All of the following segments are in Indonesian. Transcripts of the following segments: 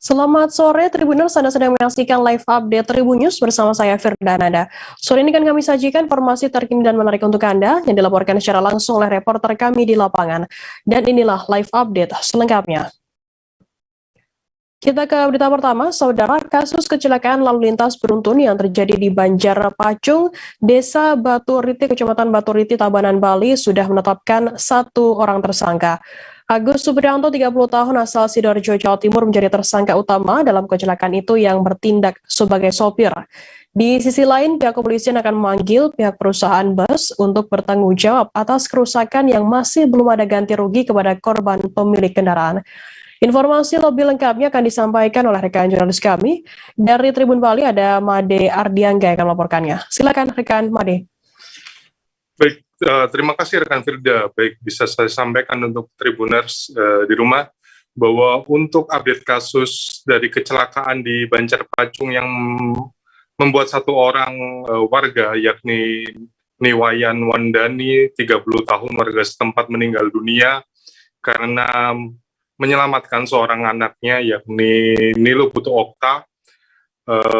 Selamat sore Tribuners, Anda sedang menyaksikan live update Tribun News bersama saya Firdananda. Sore ini kan kami sajikan informasi terkini dan menarik untuk Anda yang dilaporkan secara langsung oleh reporter kami di lapangan. Dan inilah live update selengkapnya. Kita ke berita pertama, saudara, kasus kecelakaan lalu lintas beruntun yang terjadi di Banjarpacung, Desa Baturiti, Kecamatan Baturiti, Tabanan, Bali, sudah menetapkan 1 orang tersangka. Agus Supriyanto, 30 tahun, asal Sidoarjo, Jawa Timur, menjadi tersangka utama dalam kecelakaan itu yang bertindak sebagai sopir. Di sisi lain, pihak kepolisian akan memanggil pihak perusahaan bus untuk bertanggung jawab atas kerusakan yang masih belum ada ganti rugi kepada korban pemilik kendaraan. Informasi lebih lengkapnya akan disampaikan oleh rekan jurnalis kami. Dari Tribun Bali ada Made Ardiangga yang akan melaporkannya. Silakan rekan Made. Baik, terima kasih rekan Firda. Baik, bisa saya sampaikan untuk Tribuners di rumah bahwa untuk update kasus dari kecelakaan di Banjarpacung yang membuat 1 orang warga yakni Niwayan Wandani, 30 tahun, warga setempat meninggal dunia karena menyelamatkan seorang anaknya yakni Nilo Putu Okta.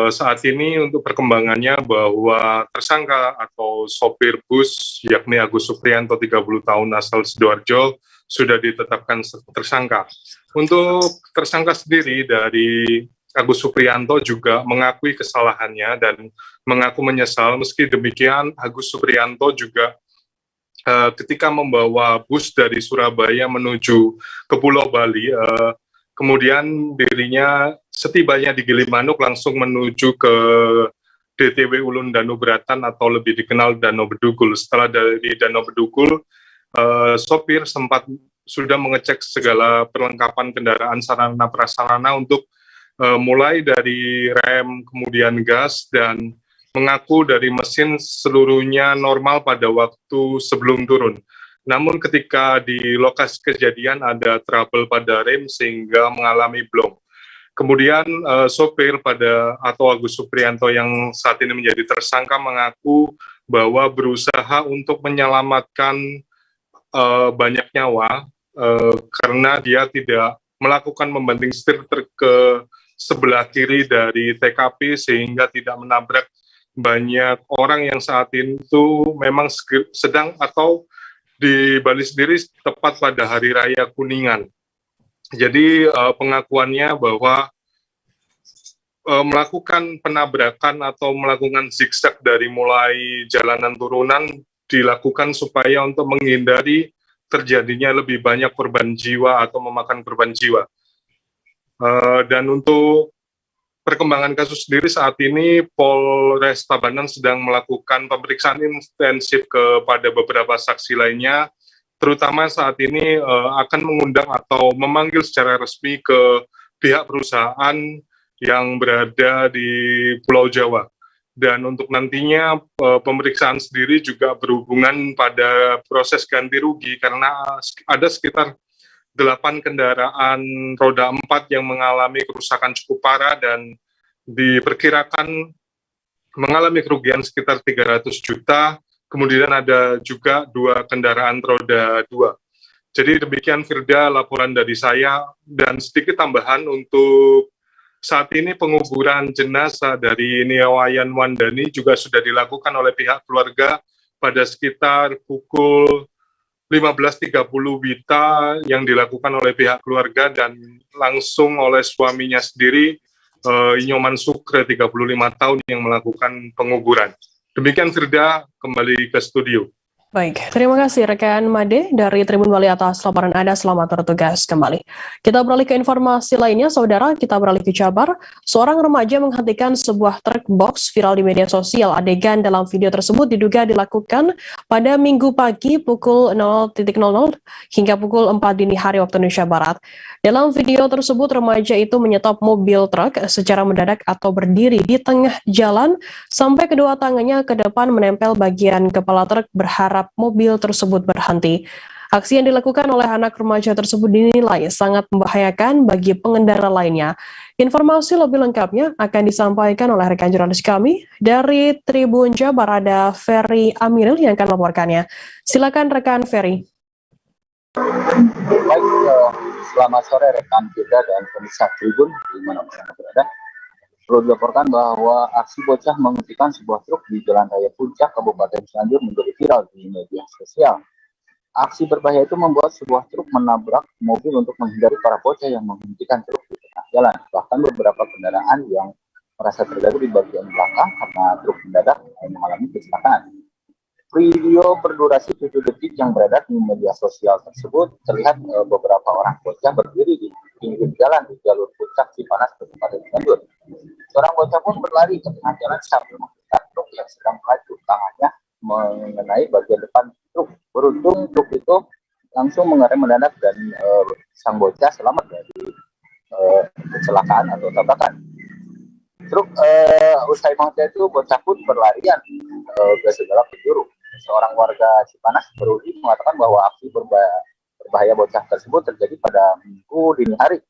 Saat ini untuk perkembangannya bahwa tersangka atau sopir bus yakni Agus Supriyanto, 30 tahun, asal Sidoarjo, sudah ditetapkan tersangka. Untuk tersangka sendiri dari Agus Supriyanto juga mengakui kesalahannya dan mengaku menyesal. Meski demikian, Agus Supriyanto juga ketika membawa bus dari Surabaya menuju ke Pulau Bali, kemudian dirinya setibanya di Gilimanuk langsung menuju ke DTW Ulun Danau Beratan atau lebih dikenal Danau Bedugul. Setelah dari Danau Bedugul, sopir sempat sudah mengecek segala perlengkapan kendaraan sarana prasarana untuk mulai dari rem, kemudian gas, dan mengaku dari mesin seluruhnya normal pada waktu sebelum turun. Namun ketika di lokasi kejadian ada trouble pada rem sehingga mengalami blong. Kemudian sopir atau Agus Supriyanto yang saat ini menjadi tersangka mengaku bahwa berusaha untuk menyelamatkan banyak nyawa karena dia tidak melakukan membanting setir ke sebelah kiri dari TKP sehingga tidak menabrak banyak orang yang saat itu memang sedang atau di Bali sendiri tepat pada Hari Raya Kuningan. Jadi pengakuannya bahwa melakukan penabrakan atau melakukan zigzag dari mulai jalanan turunan dilakukan supaya untuk menghindari terjadinya lebih banyak korban jiwa atau memakan korban jiwa. Dan untuk perkembangan kasus sendiri saat ini Polres Tabanan sedang melakukan pemeriksaan intensif kepada beberapa saksi lainnya, terutama saat ini akan mengundang atau memanggil secara resmi ke pihak perusahaan yang berada di Pulau Jawa. Dan untuk nantinya pemeriksaan sendiri juga berhubungan pada proses ganti rugi karena ada sekitar 8 kendaraan roda 4 yang mengalami kerusakan cukup parah dan diperkirakan mengalami kerugian sekitar 300 juta, kemudian ada juga 2 kendaraan roda 2. Jadi demikian Firda laporan dari saya, dan sedikit tambahan untuk saat ini penguburan jenazah dari Niwayan Wandani juga sudah dilakukan oleh pihak keluarga pada sekitar pukul 15.30 WITA yang dilakukan oleh pihak keluarga dan langsung oleh suaminya sendiri, Inyoman Sukre, 35 tahun, yang melakukan penguburan. Demikian Firda, kembali ke studio. Baik, terima kasih rekan Made dari Tribun Bali atas laporan Anda. Selamat bertugas kembali. Kita beralih ke informasi lainnya, saudara. Kita beralih ke Jabar. Seorang remaja menghentikan sebuah truk box viral di media sosial. Adegan dalam video tersebut diduga dilakukan pada Minggu pagi pukul 0.00 hingga pukul 4 dini hari waktu Indonesia Barat. Dalam video tersebut, remaja itu menyetop mobil truk secara mendadak atau berdiri di tengah jalan sampai kedua tangannya ke depan menempel bagian kepala truk berharap mobil tersebut berhenti. Aksi yang dilakukan oleh anak remaja tersebut dinilai sangat membahayakan bagi pengendara lainnya. Informasi lebih lengkapnya akan disampaikan oleh rekan jurnalis kami dari Tribun Jabar, ada Ferry Amiril yang akan melaporkannya. Silakan rekan Ferry. Baik, Selamat sore rekan kita dan pemirsa Tribun dimanapun Anda berada. Perlu dilaporkan bahwa aksi bocah menghentikan sebuah truk di Jalan Raya Puncak, Kabupaten Cianjur menjadi viral di media sosial. Aksi berbahaya itu membuat sebuah truk menabrak mobil untuk menghindari para bocah yang menghentikan truk di tengah jalan. Bahkan beberapa kendaraan yang merasa terganggu di bagian belakang karena truk mendadak mengalami kecelakaan. Video berdurasi 7 detik yang beredar di media sosial tersebut terlihat beberapa orang bocah berdiri di pinggir jalan di jalur Puncak Cipanas, Kabupaten Cianjur. Seorang bocah pun berlari ke tengah jalan sambil mengejar truk yang sedang melaju. Tangannya mengenai bagian depan truk. Beruntung truk itu langsung mengerem mendadak dan sang bocah selamat dari kecelakaan atau tabrakan. Truk usai mengejar itu bocah pun berlarian ke segala penjuru. Seorang warga Cipanas berunding mengatakan bahwa aksi berbahaya bocah tersebut terjadi pada Minggu dini hari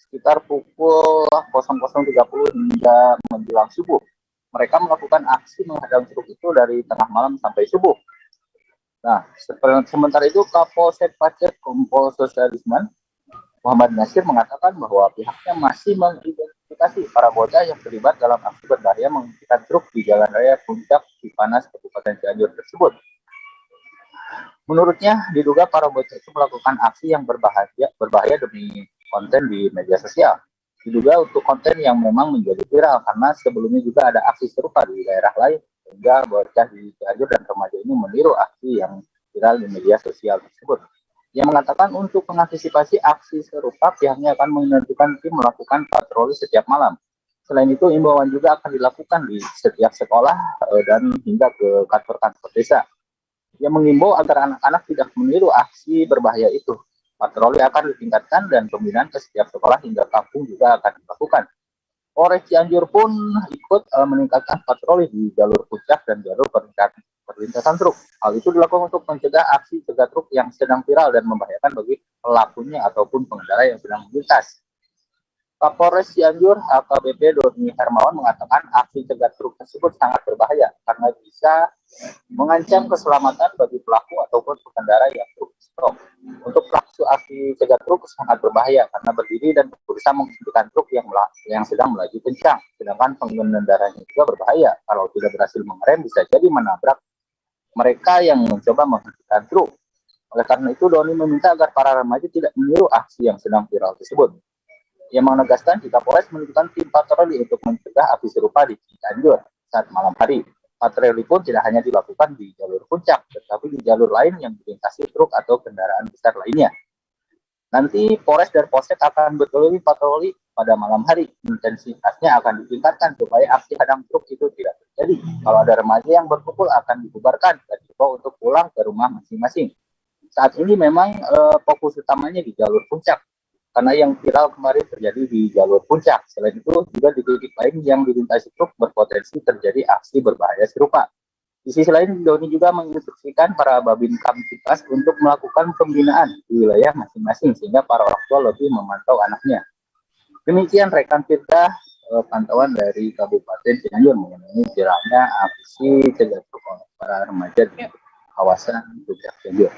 sekitar pukul 00.30 hingga menjelang subuh. Mereka melakukan aksi menghadang truk itu dari tengah malam sampai subuh. Nah, sementara itu Kapolsek Pacet Kompol Sosialisman Muhammad Nasir mengatakan bahwa pihaknya masih mengidentifikasi para bocah yang terlibat dalam aksi berbahaya menghentikan truk di Jalan Raya Puncak Cipanas, Kabupaten Cianjur tersebut. Menurutnya, diduga para bocah itu melakukan aksi yang berbahaya demi konten di media sosial. Diduga untuk konten yang memang menjadi viral karena sebelumnya juga ada aksi serupa di daerah lain, sehingga bocah di Cianjur dan remaja ini meniru aksi yang viral di media sosial tersebut. Yang mengatakan untuk mengantisipasi aksi serupa, pihaknya akan menentukan tim melakukan patroli setiap malam. Selain itu, imbauan juga akan dilakukan di setiap sekolah dan hingga ke kantor-kantor desa. Yang mengimbau agar anak-anak tidak meniru aksi berbahaya itu. Patroli akan ditingkatkan dan pembinaan ke setiap sekolah hingga kampung juga akan dilakukan. Polres Cianjur pun ikut meningkatkan patroli di jalur puncak dan jalur perlintasan truk. Hal itu dilakukan untuk mencegah aksi cegat truk yang sedang viral dan membahayakan bagi pelakunya ataupun pengendara yang sedang melintas. Kapolres Cianjur AKBP Doni Hermawan mengatakan aksi cegat truk tersebut sangat berbahaya karena bisa mengancam keselamatan bagi pelaku ataupun pengendara yang truk stop. Untuk pelaku aksi cegat truk sangat berbahaya karena berdiri dan berusaha menghentikan truk yang sedang melaju kencang. Sedangkan pengendaranya juga berbahaya. Kalau tidak berhasil mengerem bisa jadi menabrak mereka yang mencoba menghentikan truk. Oleh karena itu, Doni meminta agar para remaja tidak meniru aksi yang sedang viral tersebut. Ia menegaskan jika Polres menentukan tim patroli untuk mencegah aksi serupa di Cianjur saat malam hari. Patroli pun tidak hanya dilakukan di jalur puncak, tetapi di jalur lain yang dilintasi truk atau kendaraan besar lainnya. Nanti Polres dan Polsek akan berkeliling patroli pada malam hari. Intensitasnya akan ditingkatkan supaya aksi hadang truk itu tidak terjadi. Kalau ada remaja yang berkumpul akan dibubarkan dan dibawa untuk pulang ke rumah masing-masing. Saat ini memang fokus utamanya di jalur puncak. Karena yang viral kemarin terjadi di jalur puncak. Selain itu, juga di titik lain yang dilintasi truk berpotensi terjadi aksi berbahaya serupa. Di sisi lain, Doni juga menginstruksikan para Babin Kamtibmas untuk melakukan pembinaan di wilayah masing-masing, sehingga para orang tua lebih memantau anaknya. Demikian rekan kita pantauan dari Kabupaten Cianjur mengenai viralnya aksi cegat truk para remaja di kawasan Puncak Cianjur.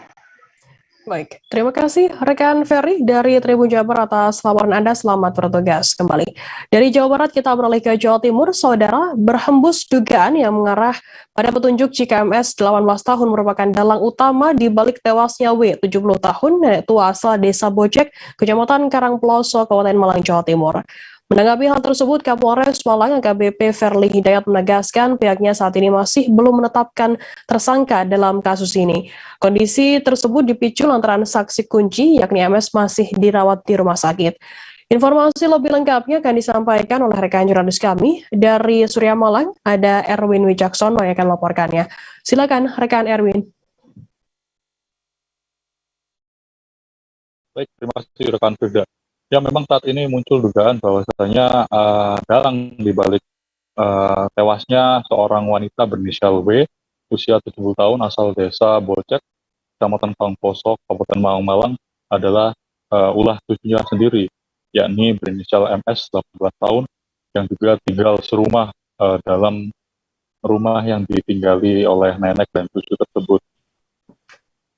Baik, terima kasih rekan Ferry dari Tribun Jabar atas laporan Anda. Selamat bertugas kembali. Dari Jawa Barat kita beralih ke Jawa Timur. Saudara, berhembus dugaan yang mengarah pada petunjuk jika MS 18 tahun merupakan dalang utama di balik tewasnya W, 70 tahun, nenek tua asal Desa Bojek, Kecamatan Karangploso, Kabupaten Malang, Jawa Timur. Menanggapi hal tersebut, Kapolres Malang AKBP Ferly Hidayat menegaskan pihaknya saat ini masih belum menetapkan tersangka dalam kasus ini. Kondisi tersebut dipicu lantaran saksi kunci, yakni MS, masih dirawat di rumah sakit. Informasi lebih lengkapnya akan disampaikan oleh rekan jurnalis kami dari Surya Malang, ada Erwin Wijaksono yang akan melaporkannya. Silakan rekan Erwin. Baik, terima kasih rekan Firda. Ya, memang saat ini muncul dugaan bahwasanya dalang di balik tewasnya seorang wanita berinisial W, usia 70 tahun, asal Desa Bocek, Kecamatan Karangploso, Kabupaten Malang adalah ulah cucunya sendiri, yakni berinisial MS, 18 tahun, yang juga tinggal serumah dalam rumah yang ditinggali oleh nenek dan cucu tersebut.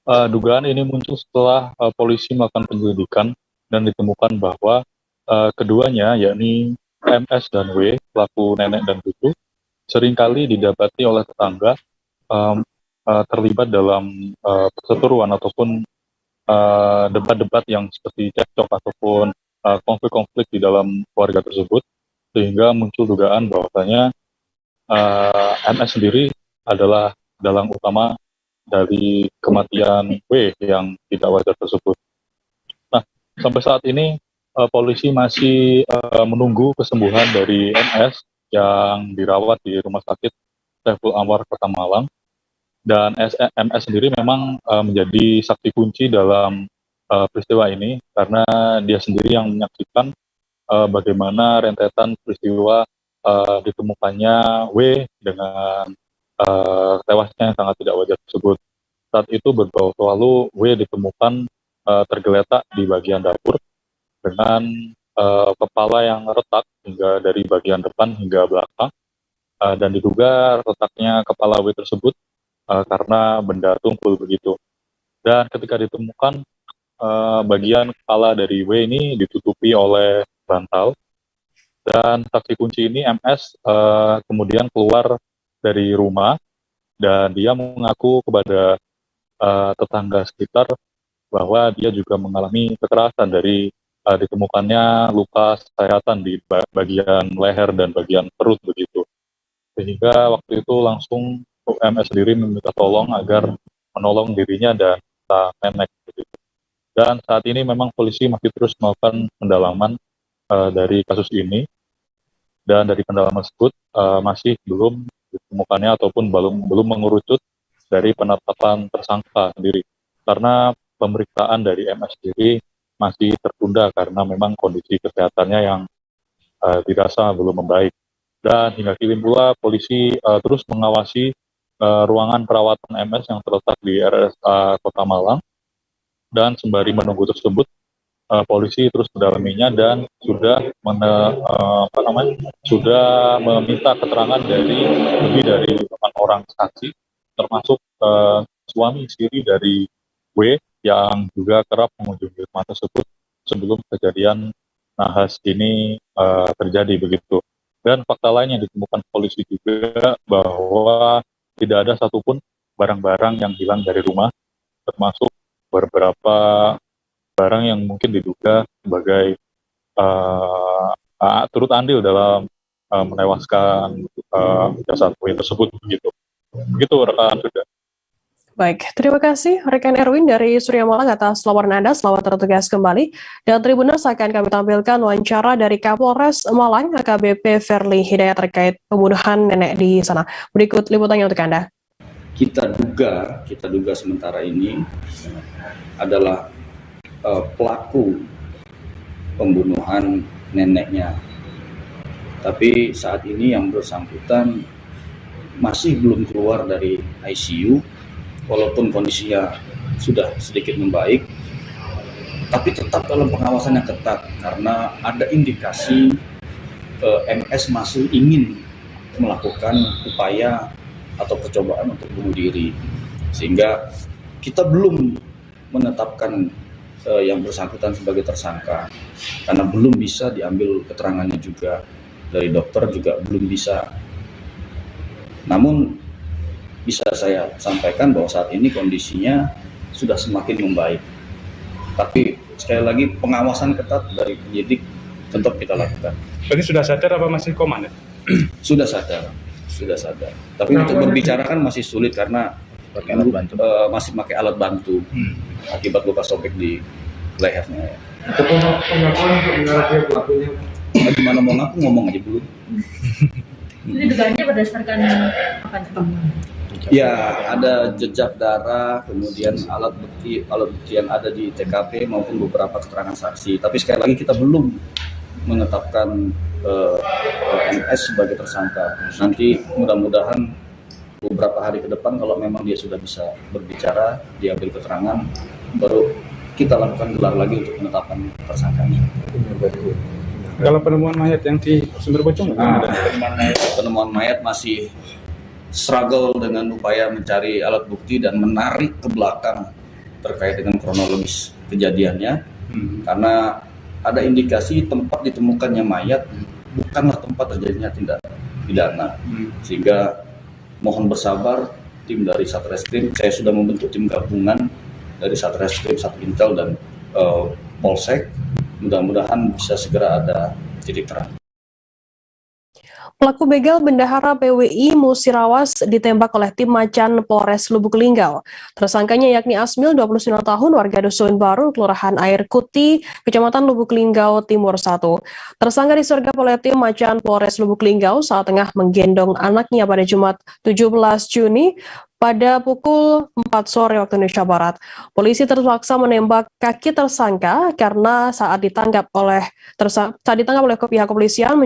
Dugaan ini muncul setelah polisi melakukan penyelidikan dan ditemukan bahwa keduanya, yakni MS dan W, pelaku nenek dan cucu, seringkali didapati oleh tetangga terlibat dalam perseteruan ataupun debat-debat yang seperti cekcok ataupun konflik-konflik di dalam keluarga tersebut, sehingga muncul dugaan bahwasanya MS sendiri adalah dalang utama dari kematian W yang tidak wajar tersebut. Nah, sampai saat ini polisi masih menunggu kesembuhan dari MS yang dirawat di Rumah Sakit Saiful Anwar Kota Malang, dan MS sendiri memang menjadi saksi kunci dalam peristiwa ini karena dia sendiri yang menyaksikan bagaimana rentetan peristiwa ditemukannya W dengan tewasnya yang sangat tidak wajar tersebut. Saat itu beberapa waktu lalu W ditemukan tergeletak di bagian dapur dengan kepala yang retak hingga dari bagian depan hingga belakang, dan diduga retaknya kepala W tersebut karena benda tumpul begitu. Dan ketika ditemukan bagian kepala dari W ini ditutupi oleh bantal, dan saksi kunci ini MS kemudian keluar dari rumah dan dia mengaku kepada tetangga sekitar bahwa dia juga mengalami kekerasan dari ditemukannya luka sayatan di bagian leher dan bagian perut begitu. Sehingga waktu itu langsung MS sendiri meminta tolong agar menolong dirinya dan nenek begitu. Dan saat ini memang polisi masih terus melakukan pendalaman dari kasus ini, dan dari pendalaman tersebut masih belum ditemukannya ataupun belum mengerucut dari penetapan tersangka sendiri, karena pemeriksaan dari MS sendiri masih tertunda karena memang kondisi kesehatannya yang dirasa belum membaik. Dan hingga kini pula polisi terus mengawasi ruangan perawatan MS yang terletak di RSA Kota Malang, dan sembari menunggu tersebut polisi terus mendalaminya dan sudah meminta keterangan dari lebih dari 8 orang saksi, termasuk suami istri dari W yang juga kerap mengunjungi rumah tersebut sebelum kejadian nahas ini terjadi begitu. Dan fakta lain yang ditemukan polisi juga bahwa tidak ada satupun barang-barang yang hilang dari rumah, termasuk beberapa barang yang mungkin diduga sebagai turut andil dalam menewaskan jasad W tersebut begitu. Begitu rekan sudah. Baik, terima kasih rekan Erwin dari Surya Malang atas laporan Anda. Selamat bertugas kembali. Dan Tribuners akan kami tampilkan wawancara dari Kapolres Malang AKBP Verly Hidayat terkait pembunuhan nenek di sana. Berikut liputannya untuk Anda. Kita duga sementara ini adalah pelaku pembunuhan neneknya. Tapi saat ini yang bersangkutan masih belum keluar dari ICU, walaupun kondisinya sudah sedikit membaik, tapi tetap dalam pengawasan yang ketat karena ada indikasi MS masih ingin melakukan upaya atau percobaan untuk bunuh diri, sehingga kita belum menetapkan yang bersangkutan sebagai tersangka karena belum bisa diambil keterangannya juga dari dokter, juga belum bisa. Namun bisa saya sampaikan bahwa saat ini kondisinya sudah semakin membaik. Tapi sekali lagi pengawasan ketat dari penyidik tetap kita lakukan. Berarti sudah sadar apa masih koma? Sudah sadar. Tapi untuk berbicara kan masih sulit karena masih pakai alat bantu akibat luka sobek di lehernya. Pengakuan untuk mengarahkan pelakunya. Gimana mau ngaku ngomong aja dulu. Ini dugaannya berdasarkan apa? Ya, ada jejak darah, kemudian alat bukti yang ada di TKP maupun beberapa keterangan saksi. Tapi sekali lagi kita belum menetapkan MS sebagai tersangka. Nanti mudah-mudahan beberapa hari ke depan kalau memang dia sudah bisa berbicara, diambil keterangan, baru kita lakukan gelar lagi untuk penetapan tersangkanya. Kalau penemuan mayat yang di Sumber Bojong, penemuan mayat masih struggle dengan upaya mencari alat bukti dan menarik ke belakang terkait dengan kronologis kejadiannya. Karena ada indikasi tempat ditemukannya mayat bukanlah tempat terjadinya tindak pidana. Sehingga mohon bersabar, tim dari Satreskrim, saya sudah membentuk tim gabungan dari Satreskrim, Satintel, dan Polsek. Mudah-mudahan bisa segera ada titik terang. Pelaku begal bendahara PWI Musirawas ditembak oleh tim Macan Polres Lubuk Linggau. Tersangkanya yakni Asmil, 29 tahun, warga Dusun Baru, Kelurahan Air Kuti, Kecamatan Lubuk Linggau Timur 1. Tersangka disergap oleh tim Macan Polres Lubuk Linggau saat tengah menggendong anaknya pada Jumat 17 Juni pada pukul 4 sore waktu Indonesia Barat. Polisi terpaksa menembak kaki tersangka karena saat ditangkap oleh pihak kepolisian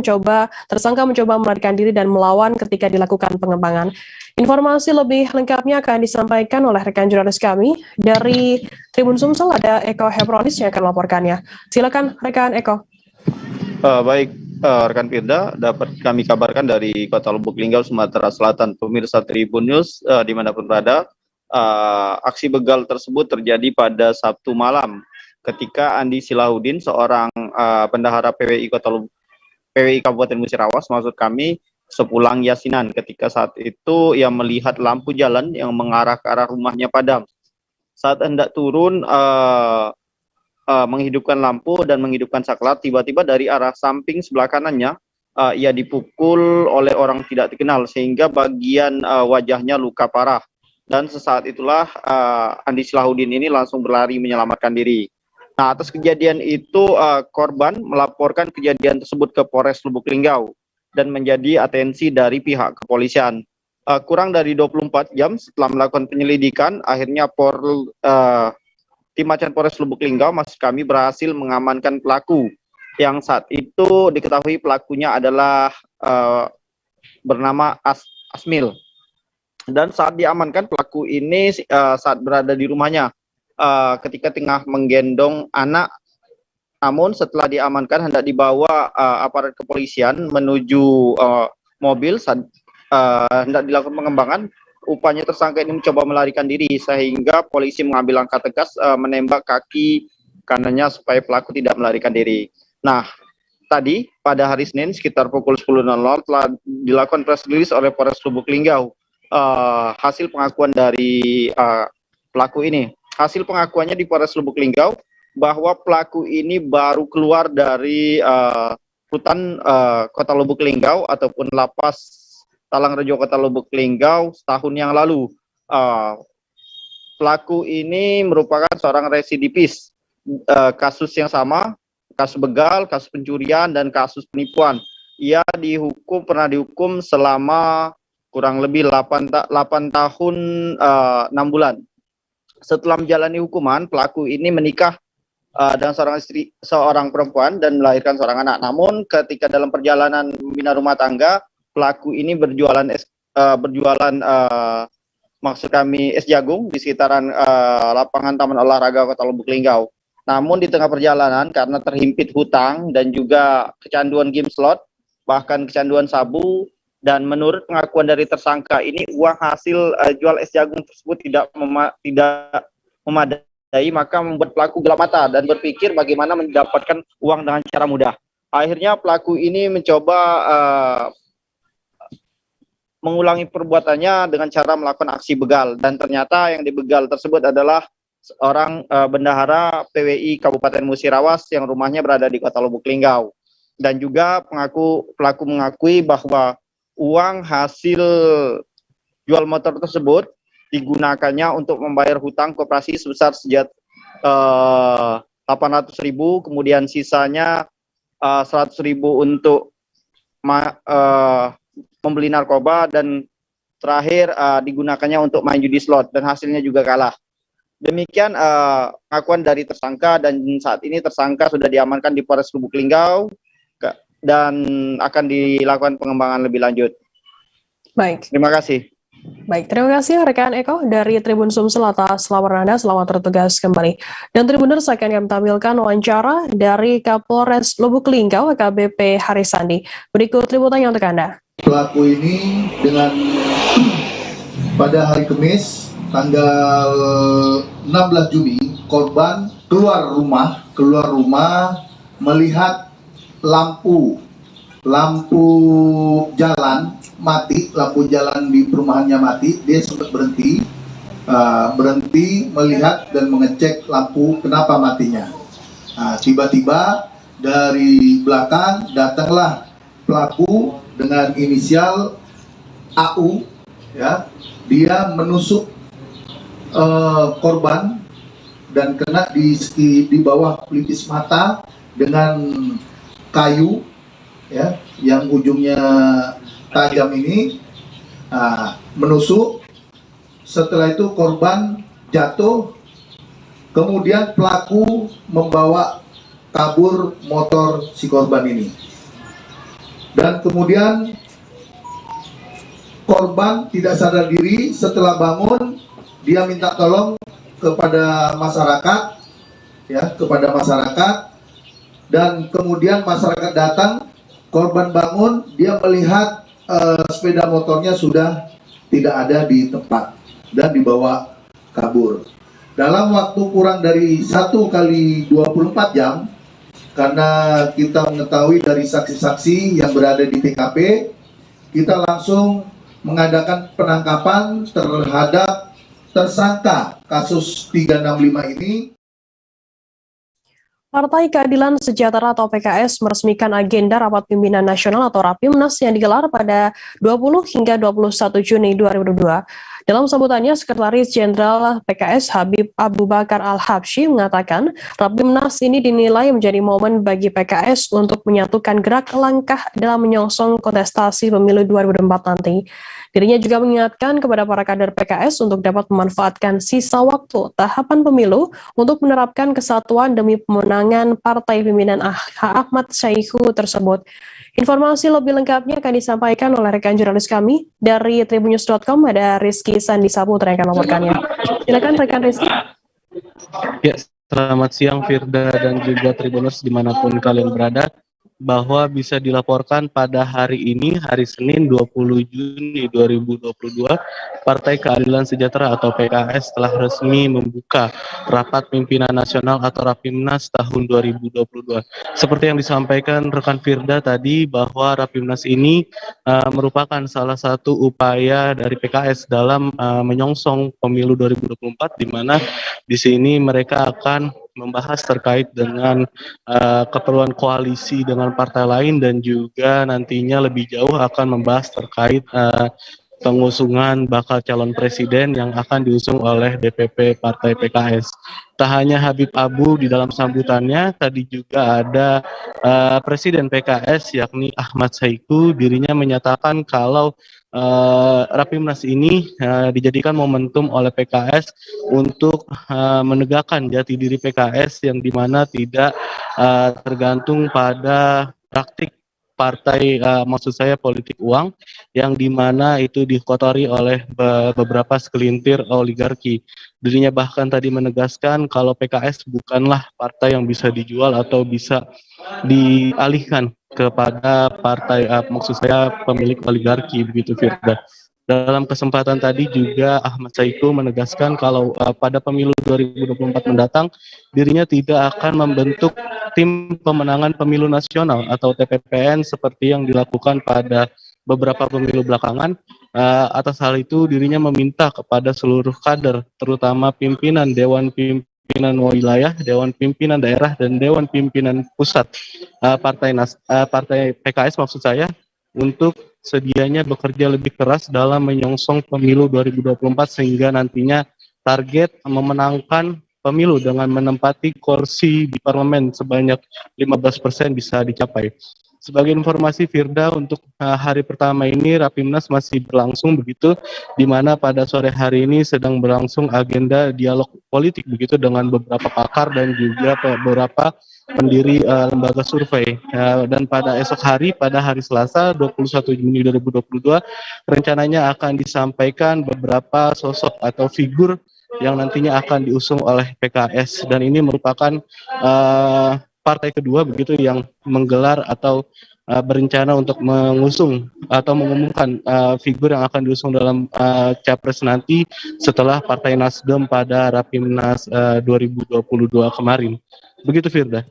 tersangka mencoba melarikan diri dan melawan ketika dilakukan pengembangan. Informasi lebih lengkapnya akan disampaikan oleh rekan jurnalis kami dari Tribun Sumsel, ada Eko Hepronis yang akan melaporkannya. Silakan rekan Eko. Baik, rekan Firda, dapat kami kabarkan dari Kota Lubuk Linggau, Sumatera Selatan. Pemirsa Tribun News dimanapun berada, aksi begal tersebut terjadi pada Sabtu malam ketika Andi Silahudin, seorang bendahara PWI Kabupaten Musirawas, maksud kami, sepulang yasinan. Ketika saat itu ia melihat lampu jalan yang mengarah ke arah rumahnya padam. Saat hendak turun menghidupkan lampu dan menghidupkan saklar, tiba-tiba dari arah samping sebelah kanannya ia dipukul oleh orang tidak dikenal sehingga bagian wajahnya luka parah. Dan sesaat itulah Andi Silahudin ini langsung berlari menyelamatkan diri. Nah, atas kejadian itu korban melaporkan kejadian tersebut ke Polres Lubuk Linggau dan menjadi atensi dari pihak kepolisian. Kurang dari 24 jam setelah melakukan penyelidikan, akhirnya tim Macan Polres Lubuk Linggau, maksud kami, berhasil mengamankan pelaku yang saat itu diketahui pelakunya adalah bernama Asmil. Dan saat diamankan, pelaku ini saat berada di rumahnya ketika tengah menggendong anak, namun setelah diamankan hendak dibawa aparat kepolisian menuju mobil saat hendak dilakukan pengembangan. Upaya tersangka ini mencoba melarikan diri sehingga polisi mengambil langkah tegas menembak kaki kanannya supaya pelaku tidak melarikan diri. Nah, tadi pada hari Senin sekitar pukul 10.00 telah dilakukan press release oleh Polres Lubuk Linggau hasil pengakuan dari pelaku ini. Hasil pengakuannya di Polres Lubuk Linggau bahwa pelaku ini baru keluar dari rutan Kota Lubuk Linggau ataupun Lapas Talangrejo Kota Lubuk Linggau setahun yang lalu. Pelaku ini merupakan seorang residivis kasus yang sama, kasus begal, kasus pencurian, dan kasus penipuan. Ia pernah dihukum selama kurang lebih 8 tahun 6 bulan. Setelah menjalani hukuman, pelaku ini menikah dengan seorang perempuan dan melahirkan seorang anak. Namun ketika dalam perjalanan membina rumah tangga, pelaku ini berjualan maksud kami es jagung di sekitaran lapangan Taman Olahraga Kota Lubuk Linggau. Namun di tengah perjalanan karena terhimpit hutang dan juga kecanduan game slot, bahkan kecanduan sabu, dan menurut pengakuan dari tersangka ini uang hasil jual es jagung tersebut tidak memadai, maka membuat pelaku gelap mata dan berpikir bagaimana mendapatkan uang dengan cara mudah. Akhirnya pelaku ini mencoba mengulangi perbuatannya dengan cara melakukan aksi begal, dan ternyata yang dibegal tersebut adalah seorang bendahara PWI Kabupaten Musirawas yang rumahnya berada di Kota Lubuk Linggau. Dan juga pelaku mengakui bahwa uang hasil jual motor tersebut digunakannya untuk membayar hutang koperasi sebesar 800.000, kemudian sisanya 100.000 untuk membeli narkoba, dan terakhir digunakannya untuk main judi slot, dan hasilnya juga kalah. Demikian pengakuan dari tersangka, dan saat ini tersangka sudah diamankan di Polres Lubuk Linggau dan akan dilakukan pengembangan lebih lanjut. Baik. Terima kasih. Baik, terima kasih rekan Eko dari Tribun Sumsel atas laporan Anda. Selamat bertugas kembali. Dan Tribuners, akan kami tampilkan wawancara dari Kapolres Lubuk Linggau AKBP Harisandi. Berikut liputannya untuk Anda. Pelaku ini dengan pada hari Kamis tanggal 16 Juni, korban keluar rumah keluar rumah melihat lampu jalan mati, lampu jalan di perumahannya mati. Dia sempat berhenti melihat dan mengecek lampu kenapa matinya. Tiba-tiba dari belakang datanglah pelaku dengan inisial AU, ya. Dia menusuk korban dan kena di bawah pelipis mata dengan kayu, ya, yang ujungnya tajam ini, menusuk. Setelah itu korban jatuh, kemudian pelaku membawa kabur motor si korban ini, dan kemudian korban tidak sadar diri. Setelah bangun, dia minta tolong kepada masyarakat, ya, dan kemudian masyarakat datang. Korban bangun, dia melihat sepeda motornya sudah tidak ada di tempat dan dibawa kabur. Dalam waktu kurang dari 1 kali 24 jam, karena kita mengetahui dari saksi-saksi yang berada di TKP, kita langsung mengadakan penangkapan terhadap tersangka kasus 365 ini. Partai Keadilan Sejahtera atau PKS meresmikan agenda Rapat Pimpinan Nasional atau Rapimnas yang digelar pada 20 hingga 21 Juni 2022. Dalam sambutannya, Sekretaris Jenderal PKS Habib Abu Bakar Al-Habsyi mengatakan Rapimnas ini dinilai menjadi momen bagi PKS untuk menyatukan gerak langkah dalam menyongsong kontestasi pemilu 2024 nanti. Dirinya juga mengingatkan kepada para kader PKS untuk dapat memanfaatkan sisa waktu tahapan pemilu untuk menerapkan kesatuan demi pemenangan partai pimpinan Ahmad Saiku tersebut. Informasi lebih lengkapnya akan disampaikan oleh rekan jurnalis kami dari tribunnews.com, ada Rizky Sandi Saputra yang akan melaporkannya. Silakan rekan Rizky. Ya, selamat siang Firda dan juga Tribuners dimanapun kalian berada, bahwa bisa dilaporkan pada hari ini, hari Senin 20 Juni 2022, Partai Keadilan Sejahtera atau PKS telah resmi membuka Rapat Pimpinan Nasional atau Rapimnas tahun 2022. Seperti yang disampaikan rekan Firda tadi, bahwa Rapimnas ini merupakan salah satu upaya dari PKS dalam menyongsong pemilu 2024, di mana di sini mereka akan membahas terkait dengan keperluan koalisi dengan partai lain, dan juga nantinya lebih jauh akan membahas terkait pengusungan bakal calon presiden yang akan diusung oleh DPP Partai PKS. Tak hanya Habib Abu di dalam sambutannya, tadi juga ada Presiden PKS yakni Ahmad Saiku. Dirinya menyatakan kalau Rapimnas ini dijadikan momentum oleh PKS untuk menegakkan jati diri PKS yang dimana tidak tergantung pada praktik partai, maksud saya politik uang, yang dimana itu dikotori oleh beberapa segelintir oligarki. Dirinya bahkan tadi menegaskan kalau PKS bukanlah partai yang bisa dijual atau bisa dialihkan kepada partai, maksud saya pemilik oligarki, begitu Firda. Dalam kesempatan tadi juga Ahmad Saiku menegaskan kalau pada pemilu 2024 mendatang dirinya tidak akan membentuk tim pemenangan pemilu nasional atau TPPN seperti yang dilakukan pada beberapa pemilu belakangan. Atas hal itu dirinya meminta kepada seluruh kader, terutama pimpinan Dewan Pimpinan Wilayah, Dewan Pimpinan Daerah, dan Dewan Pimpinan Pusat Partai PKS maksud saya, untuk sedianya bekerja lebih keras dalam menyongsong pemilu 2024 sehingga nantinya target memenangkan pemilu dengan menempati kursi di parlemen sebanyak 15% bisa dicapai. Sebagai informasi Firda, untuk hari pertama ini Rapimnas masih berlangsung begitu, di mana pada sore hari ini sedang berlangsung agenda dialog politik begitu dengan beberapa pakar dan juga beberapa pendiri lembaga survei. Dan pada esok hari, pada hari Selasa 21 Juni 2022, rencananya akan disampaikan beberapa sosok atau figur yang nantinya akan diusung oleh PKS, dan ini merupakan partai kedua begitu yang menggelar atau berencana untuk mengusung atau mengumumkan figur yang akan diusung dalam capres nanti setelah Partai Nasdem pada Rapimnas 2022 kemarin. Begitu Firda.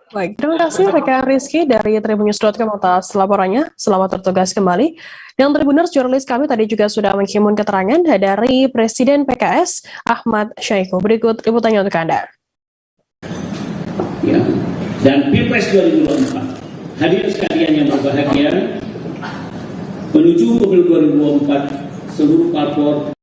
Baik, terima kasih rekan Rizky dari tribunnews.com atas laporannya. Selamat bertugas kembali. Dan Tribuners, jurnalis kami tadi juga sudah menghimpun keterangan dari Presiden PKS Ahmad Syahiku. Berikut liputannya untuk Anda. Ya. Dan Pilpres 2024, hadirin sekalian yang berbahagia, menuju pemilu 2024, seluruh parpol.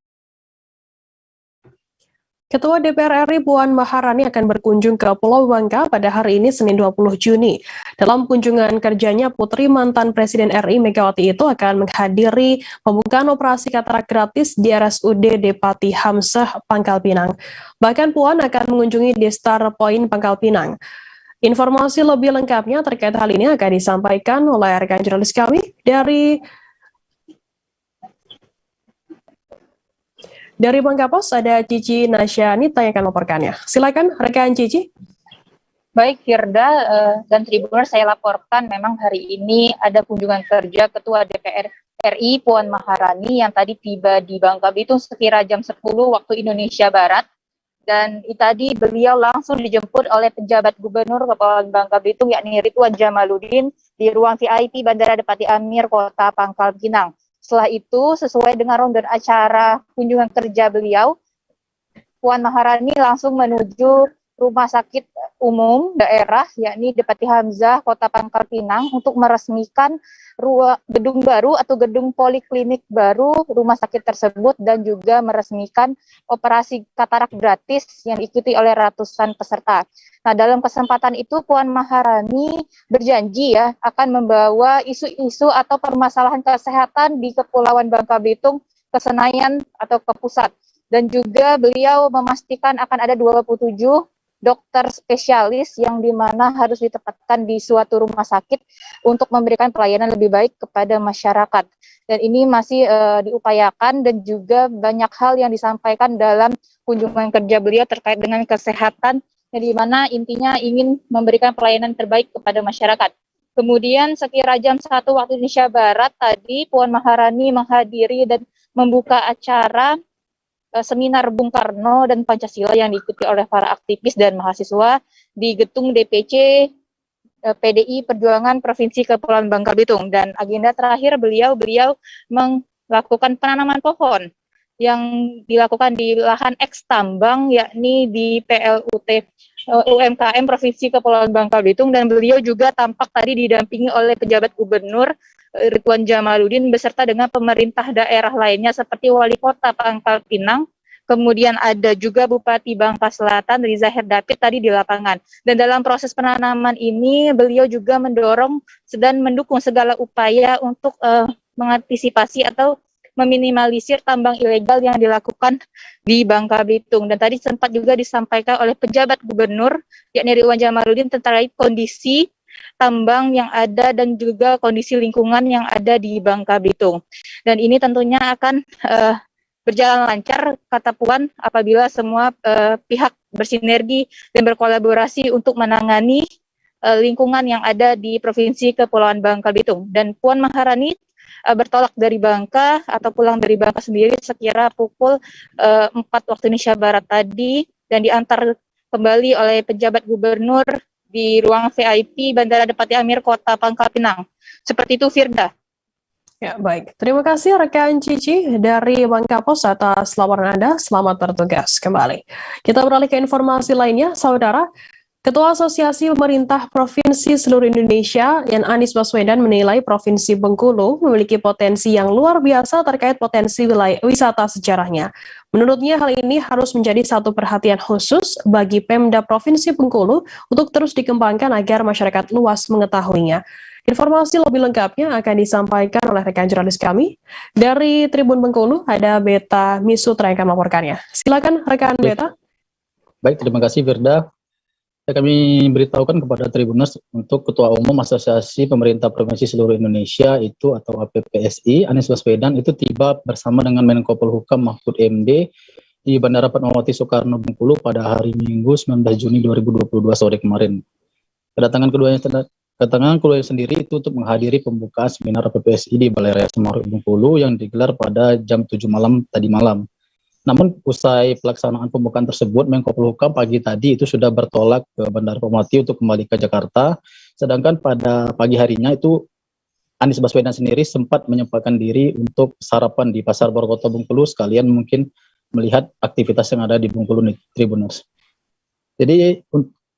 Ketua DPR RI Puan Maharani akan berkunjung ke Pulau Bangka pada hari ini Senin 20 Juni. Dalam kunjungan kerjanya, putri mantan Presiden RI Megawati itu akan menghadiri pembukaan operasi katarak gratis di RSUD Depati Hamzah Pangkal Pinang. Bahkan Puan akan mengunjungi Destar Point Pangkal Pinang. Informasi lebih lengkapnya terkait hal ini akan disampaikan oleh rekan jurnalis kami Dari Bangka Pos ada Cici Nasyanita yang akan melaporkannya. Silakan rekan Cici. Baik Firda dan Tribuners, saya laporkan memang hari ini ada kunjungan kerja Ketua DPR RI Puan Maharani yang tadi tiba di Bangka Belitung sekira jam 10 waktu Indonesia Barat. Dan tadi beliau langsung dijemput oleh penjabat Gubernur Kepulauan Bangka Belitung yakni Ridwan Jamaluddin di ruang VIP Bandara Depati Amir Kota Pangkal Pinang. Setelah itu, sesuai dengan rundown acara kunjungan kerja beliau, Puan Maharani langsung menuju Rumah Sakit Umum Daerah, yakni Depati Hamzah, Kota Pangkal Pinang, untuk meresmikan gedung baru atau gedung poliklinik baru rumah sakit tersebut dan juga meresmikan operasi katarak gratis yang diikuti oleh ratusan peserta. Nah, dalam kesempatan itu Puan Maharani berjanji akan membawa isu-isu atau permasalahan kesehatan di Kepulauan Bangka Belitung ke Senayan atau ke pusat. Dan juga beliau memastikan akan ada 27 dokter spesialis yang dimana harus ditempatkan di suatu rumah sakit untuk memberikan pelayanan lebih baik kepada masyarakat. Dan ini masih diupayakan dan juga banyak hal yang disampaikan dalam kunjungan kerja beliau terkait dengan kesehatan, yang dimana intinya ingin memberikan pelayanan terbaik kepada masyarakat. Kemudian sekira jam 1 waktu Indonesia Barat tadi Puan Maharani menghadiri dan membuka acara seminar Bung Karno dan Pancasila yang diikuti oleh para aktivis dan mahasiswa di gedung DPC PDI Perjuangan Provinsi Kepulauan Bangka Belitung. Dan agenda terakhir beliau melakukan penanaman pohon yang dilakukan di lahan eks tambang yakni di PLUT UMKM Provinsi Kepulauan Bangka Belitung, dan beliau juga tampak tadi didampingi oleh pejabat gubernur Ridwan Jamaluddin beserta dengan pemerintah daerah lainnya seperti Wali Kota Pangkal Pinang, kemudian ada juga Bupati Bangka Selatan Riza Herdapit tadi di lapangan. Dan dalam proses penanaman ini beliau juga mendorong dan mendukung segala upaya untuk mengantisipasi atau meminimalisir tambang ilegal yang dilakukan di Bangka Belitung. Dan tadi sempat juga disampaikan oleh pejabat gubernur yakni Ridwan Jamaluddin terkait kondisi tambang yang ada dan juga kondisi lingkungan yang ada di Bangka Belitung. Dan ini tentunya akan berjalan lancar, kata Puan, apabila semua pihak bersinergi dan berkolaborasi untuk menangani lingkungan yang ada di Provinsi Kepulauan Bangka Belitung. Dan Puan Maharani bertolak dari Bangka atau pulang dari Bangka sendiri sekira pukul 4 waktu Indonesia Barat tadi, dan diantar kembali oleh pejabat gubernur di ruang VIP Bandara Depati Amir Kota Pangkal Pinang. Seperti itu Firda. Ya, baik. Terima kasih rekan Cici dari Bangka Pos atas laporan Anda. Selamat bertugas kembali. Kita beralih ke informasi lainnya, Saudara. Ketua Asosiasi Pemerintah Provinsi Seluruh Indonesia, Yan Anies Baswedan, menilai Provinsi Bengkulu memiliki potensi yang luar biasa terkait potensi wilayah wisata sejarahnya. Menurutnya hal ini harus menjadi satu perhatian khusus bagi Pemda Provinsi Bengkulu untuk terus dikembangkan agar masyarakat luas mengetahuinya. Informasi lebih lengkapnya akan disampaikan oleh rekan jurnalis kami. Dari Tribun Bengkulu ada Beta Misutra yang akan melaporkannya. Silakan rekan Beta. Baik, terima kasih Firda. Kami beritahukan kepada Tribuners untuk Ketua Umum Asosiasi Pemerintah Provinsi Seluruh Indonesia itu atau APPSI, Anies Baswedan, itu tiba bersama dengan Menko Polhukam Mahfud MD di Bandara Fatmawati Soekarno Bengkulu pada hari Minggu 19 Juni 2022 sore kemarin. Kedatangan keduanya sendiri itu untuk menghadiri pembukaan seminar APPSI di Balai Raya Semarang Bengkulu yang digelar pada jam 7 malam tadi malam. Namun usai pelaksanaan pembukaan tersebut, Menko Polhukam pagi tadi itu sudah bertolak ke Bandara Fatmawati untuk kembali ke Jakarta. Sedangkan pada pagi harinya itu Anies Baswedan sendiri sempat menyempatkan diri untuk sarapan di Pasar Baru Kota Bengkulu, sekalian mungkin melihat aktivitas yang ada di Bengkulu nih, Tribuners. Jadi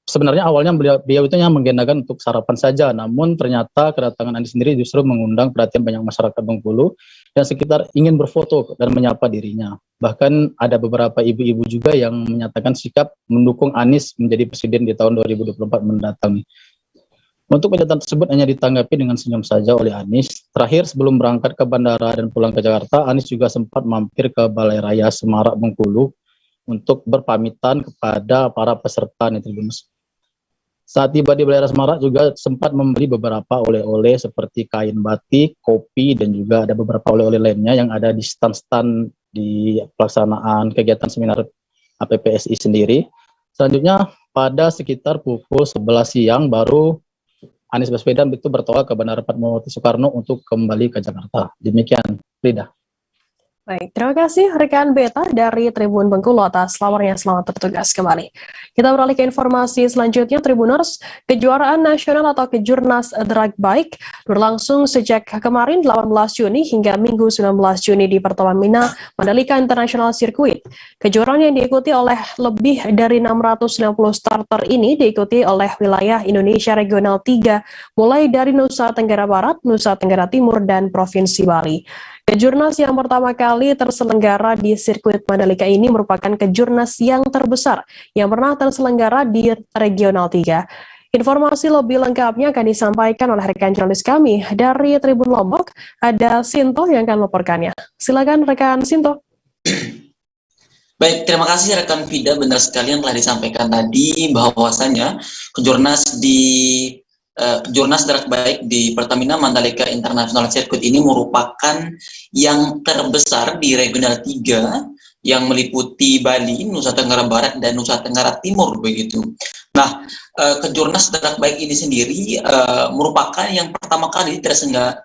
sebenarnya awalnya beliau itu hanya mengendakan untuk sarapan saja, namun ternyata kedatangan Anies sendiri justru mengundang perhatian banyak masyarakat Bengkulu dan sekitar ingin berfoto dan menyapa dirinya. Bahkan ada beberapa ibu-ibu juga yang menyatakan sikap mendukung Anies menjadi presiden di tahun 2024 mendatang. Untuk pernyataan tersebut hanya ditanggapi dengan senyum saja oleh Anies. Terakhir sebelum berangkat ke bandara dan pulang ke Jakarta, Anies juga sempat mampir ke Balai Raya Semarak Bengkulu untuk berpamitan kepada para peserta nih Tribuners. Saat tiba di Balai Raya Semarak juga sempat membeli beberapa oleh-oleh seperti kain batik, kopi, dan juga ada beberapa oleh-oleh lainnya yang ada di stand-stand di pelaksanaan kegiatan seminar APPSI sendiri. Selanjutnya pada sekitar pukul 11 siang baru Anies Baswedan itu bertolak ke Bandara Fatmawati Soekarno untuk kembali ke Jakarta. Demikian, Frida. Baik, terima kasih rekan Beta dari Tribun Bengkulu atas laporannya. Selamat bertugas kembali. Kita beralih ke informasi selanjutnya, Tribuners. Kejuaraan nasional atau Kejurnas Drag Bike berlangsung sejak kemarin 18 Juni hingga Minggu 19 Juni di Pertamina Mandalika International Circuit. Kejuaraan yang diikuti oleh lebih dari 660 starter ini diikuti oleh wilayah Indonesia Regional 3, mulai dari Nusa Tenggara Barat, Nusa Tenggara Timur, dan Provinsi Bali. Kejurnas yang pertama kali terselenggara di sirkuit Mandalika ini merupakan kejurnas yang terbesar yang pernah terselenggara di Regional 3. Informasi lebih lengkapnya akan disampaikan oleh rekan jurnalis kami dari Tribun Lombok, ada Sinto yang akan melaporkannya. Silakan rekan Sinto. Baik, terima kasih rekan Vida. Benar sekali yang telah disampaikan tadi bahwasanya kejurnas Drag Bike di Pertamina Mandalika International Circuit ini merupakan yang terbesar di Regional 3 yang meliputi Bali, Nusa Tenggara Barat, dan Nusa Tenggara Timur begitu. Nah, kejurnas Drag Bike ini sendiri merupakan yang pertama kali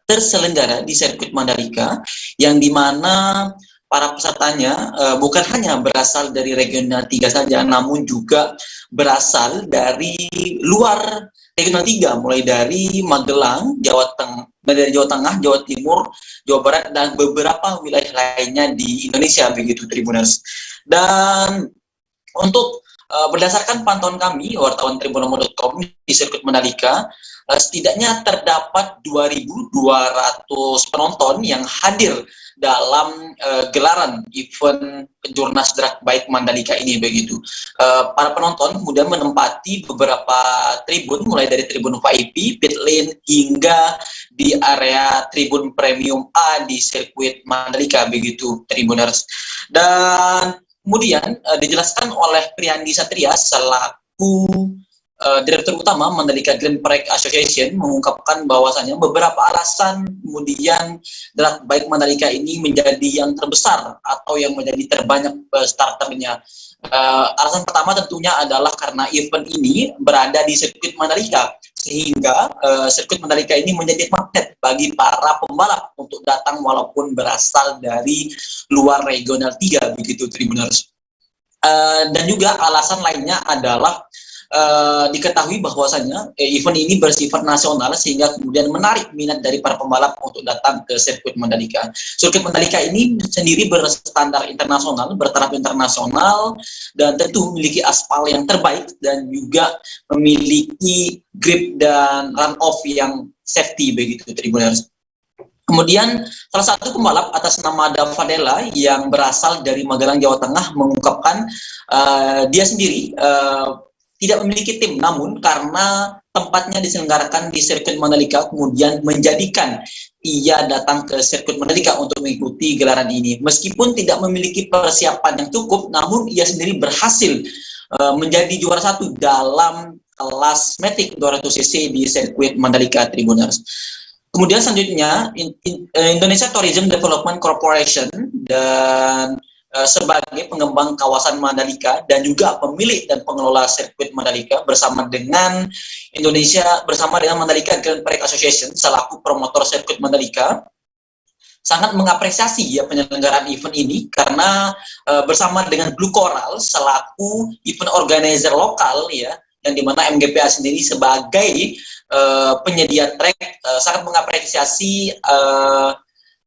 terselenggara di sirkuit Mandalika, yang dimana para pesertanya bukan hanya berasal dari Regional 3 saja, namun juga berasal dari luar Regional 3, mulai dari Magelang, Jawa Tengah, Jawa Timur, Jawa Barat, dan beberapa wilayah lainnya di Indonesia begitu Tribuners. Dan untuk berdasarkan pantauan kami, wartawan tribunlombok.com di sirkuit Mandalika, setidaknya terdapat 2.200 penonton yang hadir dalam gelaran event Kejurnas Drag Bike Mandalika ini begitu. Para penonton kemudian menempati beberapa tribun, mulai dari tribun VIP, pit lane, hingga di area tribun premium A di sirkuit Mandalika begitu Tribuners. Dan kemudian dijelaskan oleh Priyandi Satria selaku Direktur Utama Mandalika Grand Prix Association mengungkapkan bahwasanya beberapa alasan kemudian Drag Bike Mandalika ini menjadi yang terbesar atau yang menjadi terbanyak starternya. Alasan pertama tentunya adalah karena event ini berada di sirkuit Mandalika, sehingga sirkuit Mandalika ini menjadi magnet bagi para pembalap untuk datang walaupun berasal dari luar Regional 3 begitu Tribuners. Dan juga alasan lainnya adalah diketahui bahwasanya event ini bersifat nasional sehingga kemudian menarik minat dari para pembalap untuk datang ke sirkuit Mandalika. Sirkuit Mandalika ini sendiri berstandar internasional, bertaraf internasional, dan tentu memiliki aspal yang terbaik dan juga memiliki grip dan run off yang safety begitu Tribuners. Kemudian salah satu pembalap atas nama Davadela yang berasal dari Magelang, Jawa Tengah mengungkapkan dia sendiri tidak memiliki tim, namun karena tempatnya diselenggarakan di sirkuit Mandalika, kemudian menjadikan ia datang ke sirkuit Mandalika untuk mengikuti gelaran ini. Meskipun tidak memiliki persiapan yang cukup, namun ia sendiri berhasil menjadi juara satu dalam kelas Matic 200cc di sirkuit Mandalika Tribuners. Kemudian selanjutnya Indonesia Tourism Development Corporation dan sebagai pengembang kawasan Mandalika dan juga pemilik dan pengelola sirkuit Mandalika bersama dengan Mandalika Grand Prix Association selaku promotor sirkuit Mandalika sangat mengapresiasi ya penyelenggaraan event ini karena bersama dengan Blue Coral selaku event organizer lokal ya, yang dimana MGPA sendiri sebagai penyedia trek sangat mengapresiasi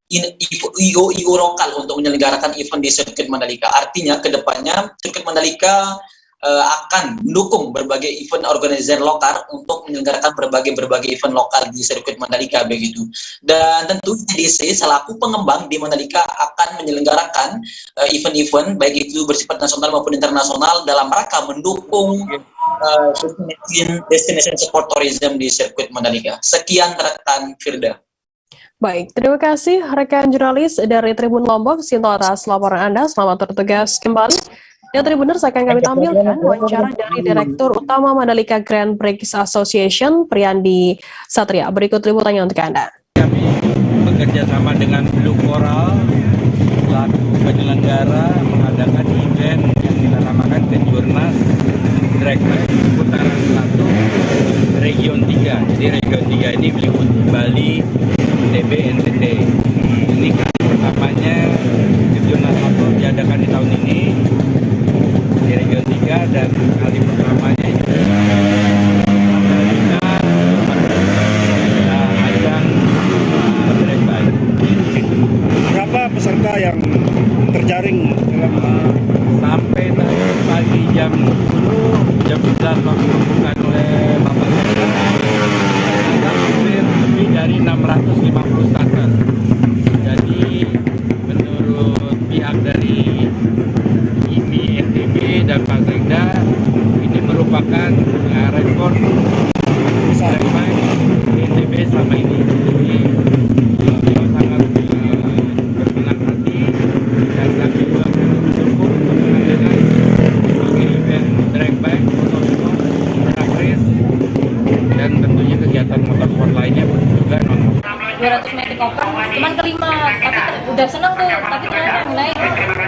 IO lokal untuk menyelenggarakan event di sirkuit Mandalika. Artinya kedepannya sirkuit Mandalika akan mendukung berbagai event organizer lokal untuk menyelenggarakan berbagai event lokal di sirkuit Mandalika begitu. Dan tentu CDC selaku pengembang di Mandalika akan menyelenggarakan event-event baik itu bersifat nasional maupun internasional dalam rangka mendukung destination sport tourism di sirkuit Mandalika. Sekian rekan Firda. Baik, terima kasih rekan jurnalis dari Tribun Lombok, Sinto atas laporan Anda. Selamat bertugas kembali. Dan Tribuners akan kami tampilkan wawancara dari Direktur Utama Mandalika Grand Prix Association, Priyandi Satria. Berikut liputannya untuk Anda. Kami bekerja sama dengan Blue Coral, selaku penyelenggara mengadakan event yang kita namakan Kejurnas Drag Race putaran 1 Region 3. Jadi Region 3 ini meliputi Bali, NTB, NTT. Ini kali pertamanya Kejurnas 1 diadakan di tahun ini di Region 3 dan kali pertamanya itu berapa peserta yang terjaring sampai tadi pagi jam 10 jam 11 waktu dibuka oleh Bapak lebih dari 650 starter. Jadi menurut pihak dari IMI NTB dan Pak Sekda ini merupakan rekor terbaik NTB selama ini. Jadi beliau sangat bersenang hati dan kami juga mendukung untuk mengadakan berbagai event drag bike, motorsport, drag race, dan tentunya kegiatan motorsport lainnya juga non 200 meter open cuman kelima, tapi udah seneng tuh, tapi ternyata yang naik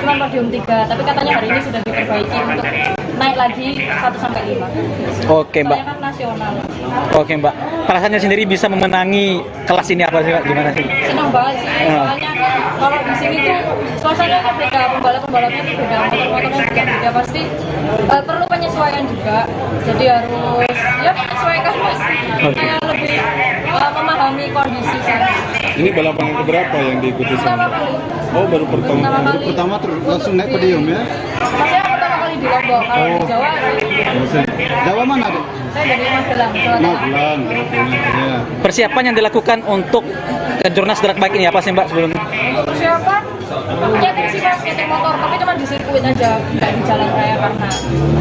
cuma podium 3, tapi katanya hari ini sudah diperbaiki untuk naik lagi 1-5. Oke Mbak. Soalnya kan nasional. Oke Mbak. Perasaannya sendiri bisa memenangi kelas ini apa sih Mbak? Gimana sih? Senang banget sih, soalnya kalau di sini tuh suasananya beda, pembalap-pembalapnya tuh beda, motor-motornya juga beda, pasti perlu penyesuaian juga, jadi harus ya menyesuaikan mas, kayak lebih memahami kondisi sana. Ini balapan yang keberapa yang diikuti sana? Oh baru pertama langsung naik podium ya? Saya pertama kali di Lombok, kalau di Jawa Jawa mana deh? saya dari Magelang, Jawa Tengah. Persiapan yang dilakukan untuk Kejurnas Drag Bike ini apa sih Mbak sebelumnya? Persiapan ya kan sih mas, skating motor, tapi cuma di sirkuit aja, nggak di jalan raya karena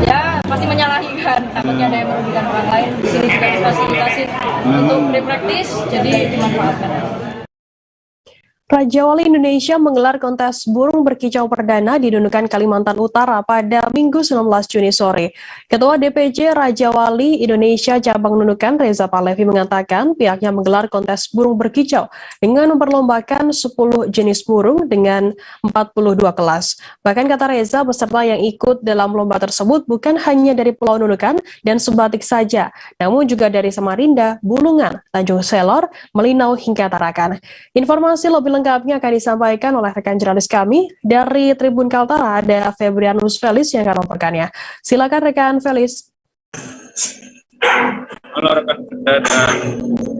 ya pasti menyalahi kan, takutnya ada yang merugikan orang lain. Di sini juga difasilitasi untuk free practice, jadi dimanfaatkan. Raja Wali Indonesia menggelar kontes burung berkicau perdana di Nunukan, Kalimantan Utara pada Minggu 19 Juni sore. Ketua DPC Raja Wali Indonesia Cabang Nunukan, Reza Palevi, mengatakan pihaknya menggelar kontes burung berkicau dengan memperlombakan 10 jenis burung dengan 42 kelas. Bahkan kata Reza, peserta yang ikut dalam lomba tersebut bukan hanya dari Pulau Nunukan dan Sebatik saja, namun juga dari Samarinda, Bulungan, Tanjung Selor, Melinau, hingga Tarakan. Informasi lebih lengkapnya akan disampaikan oleh rekan jurnalis kami dari Tribun Kaltara, ada Febrianus Felis yang akan melaporkannya. Silakan rekan Felis. Halo rekan Anda dan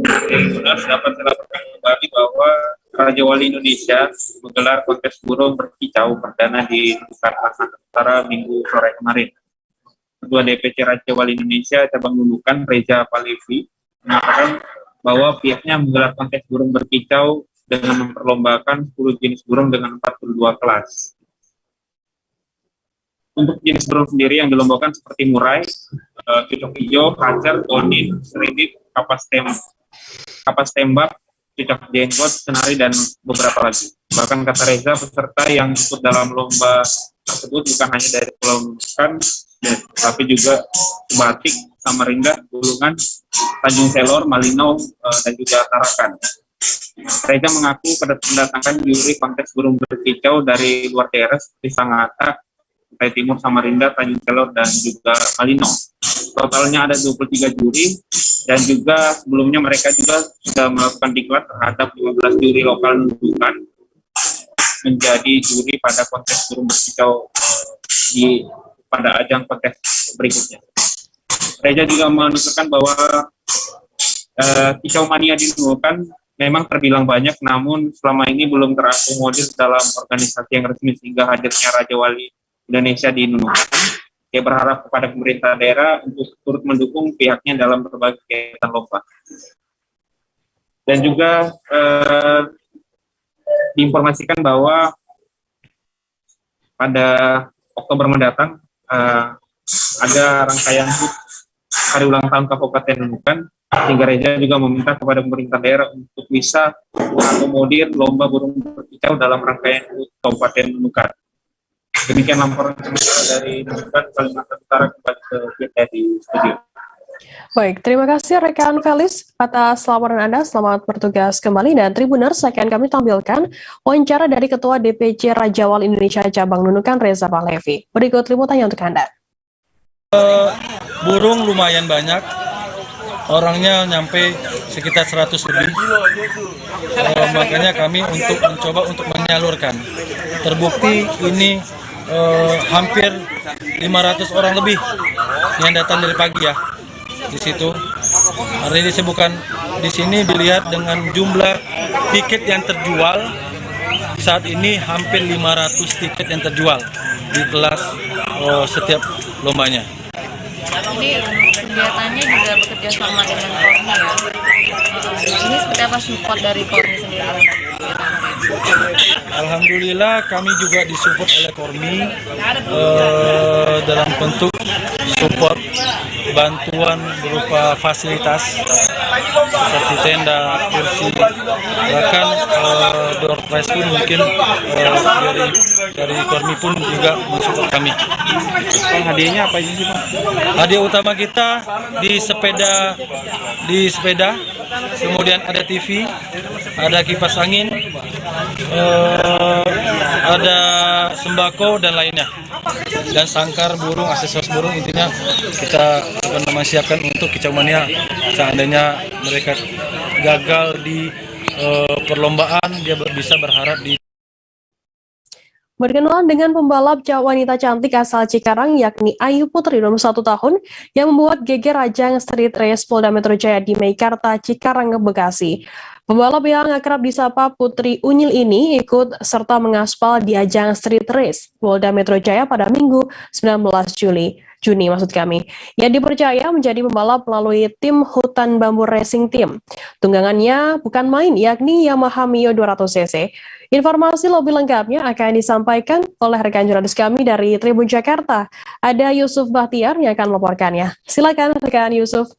Tribuners, dapat saya laporkan kembali bahwa Raja Wali Indonesia menggelar kontes burung berkicau perdana di Nunukan, Kalimantan Utara Minggu sore kemarin. Ketua DPC Raja Wali Indonesia Cabang Nunukan, Reza Palevi, mengatakan bahwa pihaknya menggelar kontes burung berkicau dengan memperlombakan 10 jenis burung dengan 42 kelas. Untuk jenis burung sendiri yang dilombakan seperti murai, cucuk hijau, kacer, godin, serindip, kapas tembak, cucuk jenggot, senari, dan beberapa lagi. Bahkan kata Reza, peserta yang ikut dalam lomba tersebut bukan hanya dari Pulau Nunukan, tapi juga Sebatik, Samarinda, Bulungan, Tanjung Selor, Melinau, dan juga Tarakan. Reza mengaku mendatangkan juri kontes burung berkicau dari luar daerah seperti Sangatta, Kutai Timur, Samarinda, Tanjung Selor, dan juga Melinau. Totalnya ada 23 juri, dan juga sebelumnya mereka juga sudah melakukan diklat terhadap 15 juri lokal Nunukan menjadi juri pada kontes burung berkicau pada ajang kontes berikutnya. Reza juga menunjukkan bahwa kicau mania di Nunukan memang terbilang banyak, namun selama ini belum terakomodir dalam organisasi yang resmi, sehingga hadirnya Raja Wali Indonesia di Nunukan. Dia berharap kepada pemerintah daerah untuk turut mendukung pihaknya dalam berbagai kegiatan lomba. Dan juga diinformasikan bahwa pada Oktober mendatang ada rangkaian hari ulang tahun Kabupaten Nunukan, sehingga Reza juga meminta kepada pemerintah daerah untuk bisa mengakomodir lomba burung berkicau dalam rangkaian Kabupaten Nunukan. Demikian laporan sementara dari Nunukan, Kalimantan Utara, kembali ke kita di studio. Baik, terima kasih rekan Felis atas laporan Anda. Selamat bertugas kembali. Dan Tribuners, akan kami tampilkan wawancara dari Ketua DPC Raja Wali Indonesia Cabang Nunukan, Reza Pahlavi. Berikut liputannya untuk Anda. Burung lumayan banyak, orangnya nyampe sekitar 100 lebih. Makanya kami mencoba untuk menyalurkan. Terbukti ini hampir 500 orang lebih yang datang dari pagi ya di situ. Hari ini bukan di sini dilihat dengan jumlah tiket yang terjual saat ini hampir 500 tiket yang terjual di kelas setiap lombanya. Ini kegiatannya juga bekerja sama dengan Kormi ya. Ini seperti apa support dari Kormi sendiri? Alhamdulillah kami juga disupport oleh Kormi dalam bentuk support bantuan berupa fasilitas seperti tenda, kursi, bahkan door prize pun mungkin dari Kormi pun juga mensupport kami. Hadiahnya apa sih Pak? Hadiah utama kita di sepeda, kemudian ada TV, ada kipas angin, ada sembako dan lainnya, dan sangkar burung, aksesoris burung. Intinya kita siapkan untuk kicau mania seandainya mereka gagal di perlombaan, dia bisa berharap di. Berkenalan dengan pembalap wanita cantik asal Cikarang, yakni Ayu Putri, 21 tahun, yang membuat geger ajang street race Polda Metro Jaya di Meikarta, Cikarang, Bekasi. Pembalap yang akrab disapa Putri Unyil ini ikut serta mengaspal di ajang street race Polda Metro Jaya pada Minggu 19 Juni maksud kami. Yang dipercaya menjadi pembalap melalui tim Hutan Bambu Racing Team. Tunggangannya bukan main, yakni Yamaha Mio 200cc. Informasi lebih lengkapnya akan disampaikan oleh rekan jurnalis kami dari Tribun Jakarta. Ada Yusuf Bahtiar yang akan melaporkannya. Silakan rekan Yusuf.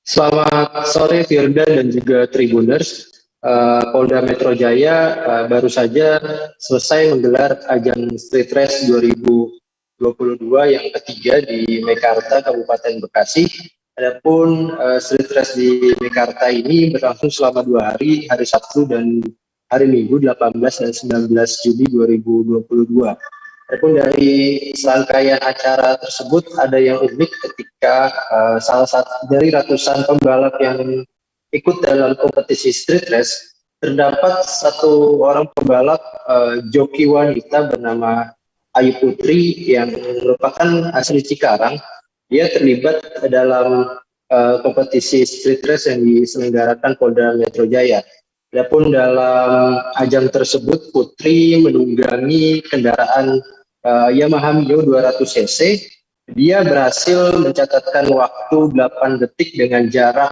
Selamat sore Firda dan juga Tribuners. Polda Metro Jaya baru saja selesai menggelar ajang Street Race 2022 yang ketiga di Meikarta, Kabupaten Bekasi. Adapun Street Race di Meikarta ini berlangsung selama 2 hari, hari Sabtu dan hari Minggu 18 dan 19 Juni 2022. Adapun dari serangkaian acara tersebut ada yang unik ketika salah satu dari ratusan pembalap yang ikut dalam kompetisi street race, terdapat satu orang pembalap joki wanita bernama Ayu Putri yang merupakan asli Cikarang. Dia terlibat dalam kompetisi street race yang diselenggarakan Polda Metro Jaya. Adapun dalam ajang tersebut, Putri menunggangi kendaraan Yamaha Mio 200cc. Dia berhasil mencatatkan waktu 8 detik dengan jarak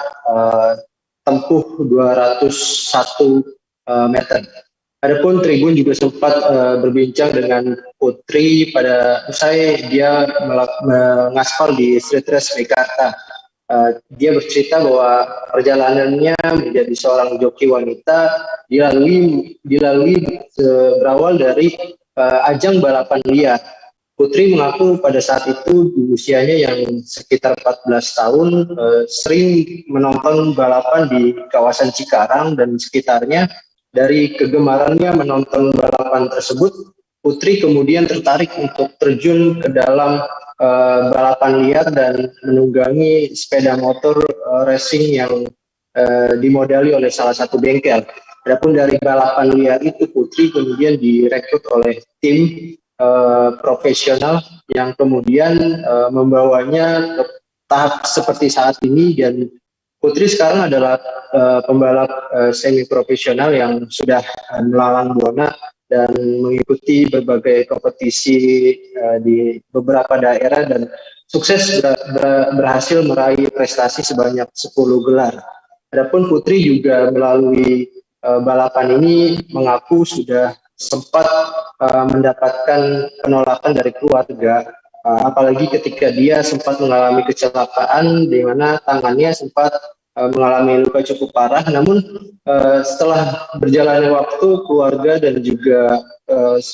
tempuh 201 meter. Adapun Tribun juga sempat berbincang dengan Putri pada usai dia mengaspal di Street Race Meikarta. Dia bercerita bahwa perjalanannya menjadi seorang joki wanita dilalui berawal dari ajang balapan liar. Putri mengaku pada saat itu di usianya yang sekitar 14 tahun sering menonton balapan di kawasan Cikarang dan sekitarnya. Dari kegemarannya menonton balapan tersebut, Putri kemudian tertarik untuk terjun ke dalam balapan liar dan menunggangi sepeda motor racing yang dimodali oleh salah satu bengkel. Adapun dari balapan liar itu Putri kemudian direkrut oleh tim profesional yang kemudian membawanya ke tahap seperti saat ini, dan Putri sekarang adalah pembalap semi profesional yang sudah melalang buana dan mengikuti berbagai kompetisi di beberapa daerah dan sukses berhasil meraih prestasi sebanyak 10 gelar. Adapun Putri juga melalui balapan ini mengaku sudah sempat mendapatkan penolakan dari keluarga, apalagi ketika dia sempat mengalami kecelakaan di mana tangannya sempat mengalami luka cukup parah. Namun setelah berjalannya waktu, keluarga dan juga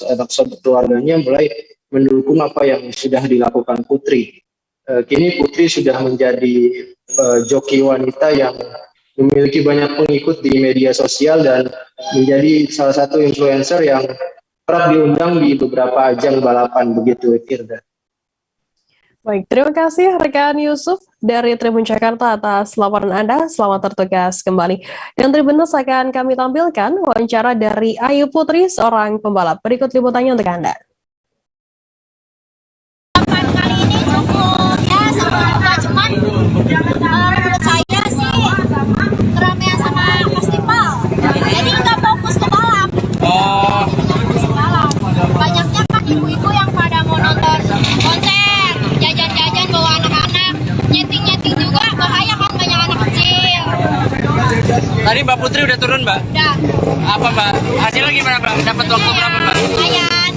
anak sahabat keluarganya mulai mendukung apa yang sudah dilakukan Putri. Kini Putri sudah menjadi joki wanita yang memiliki banyak pengikut di media sosial dan menjadi salah satu influencer yang kerap diundang di beberapa ajang balapan, begitu Firda. Baik, terima kasih rekan Yusuf dari Tribun Jakarta atas laporan Anda. Selamat bertugas kembali. Dan Tribuners akan kami tampilkan wawancara dari Ayu Putri, seorang pembalap. Berikut liputannya untuk Anda. Kali ini cukup cuman menurut saya sih keramaian sama festival, jadi nggak fokus ke balap. Banyaknya kan ibu-ibu yang pada mau nonton konser, jajan-jajan bawa anak-anak, nyeting-nyeting juga bahaya kan, banyak anak kecil. Tadi Mbak Putri udah turun, Mbak? Udah. Apa, Mbak? Hasilnya gimana, Mbak? Dapat waktu berapa, Mbak? Lumayan.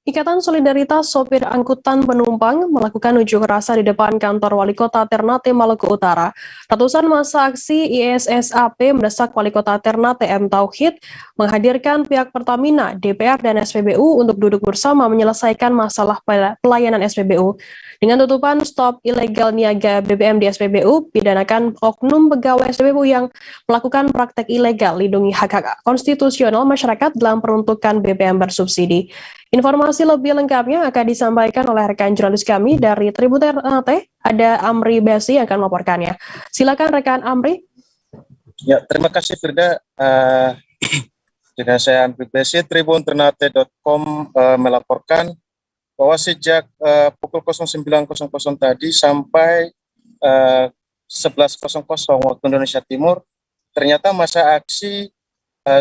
Ikatan Solidaritas Sopir Angkutan Penumpang melakukan unjuk rasa di depan kantor Wali Kota Ternate, Maluku Utara. Ratusan massa aksi ISSAP mendesak Wali Kota Ternate M. Tauhid menghadirkan pihak Pertamina, DPR, dan SPBU untuk duduk bersama menyelesaikan masalah pelayanan SPBU. Dengan tutupan stop ilegal niaga BBM di SPBU, pidanakan oknum pegawai SPBU yang melakukan praktek ilegal, lindungi hak-hak konstitusional masyarakat dalam peruntukan BBM bersubsidi. Informasi lebih lengkapnya akan disampaikan oleh rekan jurnalis kami dari Tribun Ternate, ada Amri Besi yang akan melaporkannya. Silakan rekan Amri. Ya, terima kasih Firda. Dengan saya Amri Besi, tribunternate.com melaporkan bahwa sejak pukul 09.00 tadi sampai 11.00 waktu Indonesia Timur, ternyata massa aksi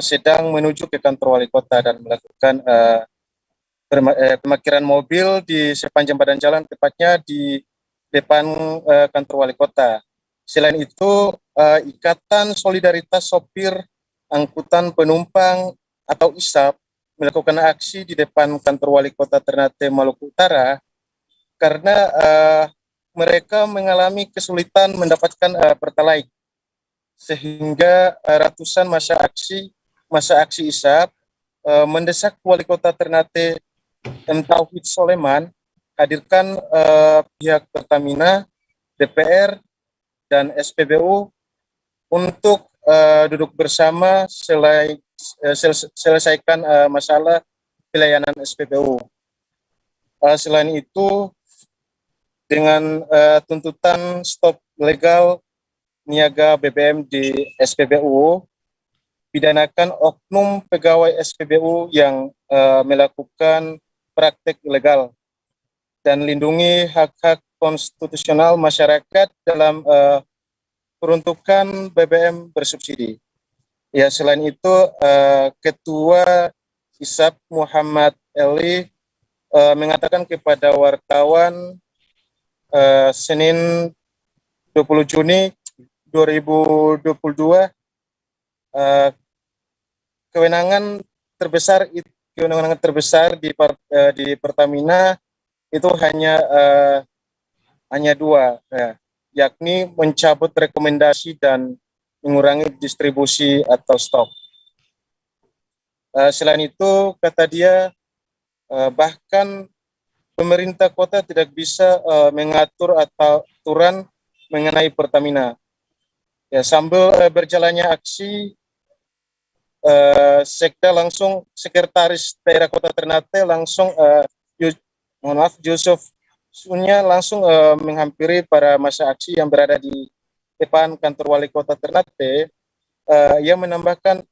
sedang menuju ke kantor wali kota dan melakukan pemarkiran mobil di sepanjang badan jalan, tepatnya di depan kantor wali kota. Selain itu, Ikatan Solidaritas Sopir Angkutan Penumpang atau ISAP melakukan aksi di depan kantor wali kota Ternate, Maluku Utara karena mereka mengalami kesulitan mendapatkan pertalite, sehingga ratusan massa aksi ISAP mendesak wali kota Ternate M. Tauhid Soleman hadirkan pihak Pertamina, DPR, dan SPBU untuk duduk bersama selesaikan masalah pelayanan SPBU. Selain itu, dengan tuntutan stop legal niaga BBM di SPBU, pidanakan oknum pegawai SPBU yang melakukan praktek ilegal dan lindungi hak-hak konstitusional masyarakat dalam peruntukan BBM bersubsidi. Ya, selain itu, Ketua ISAP Muhammad Eli mengatakan kepada wartawan Senin 20 Juni 2022, kewenangan terbesar di Pertamina itu hanya dua, yakni mencabut rekomendasi dan mengurangi distribusi atau stok. Selain itu, kata dia, bahkan pemerintah kota tidak bisa mengatur atau aturan mengenai Pertamina. Ya, sambil berjalannya aksi, Sekretaris Daerah Kota Ternate langsung, Yusuf Sunya langsung menghampiri para massa aksi yang berada di depan kantor wali kota Ternate ia menambahkan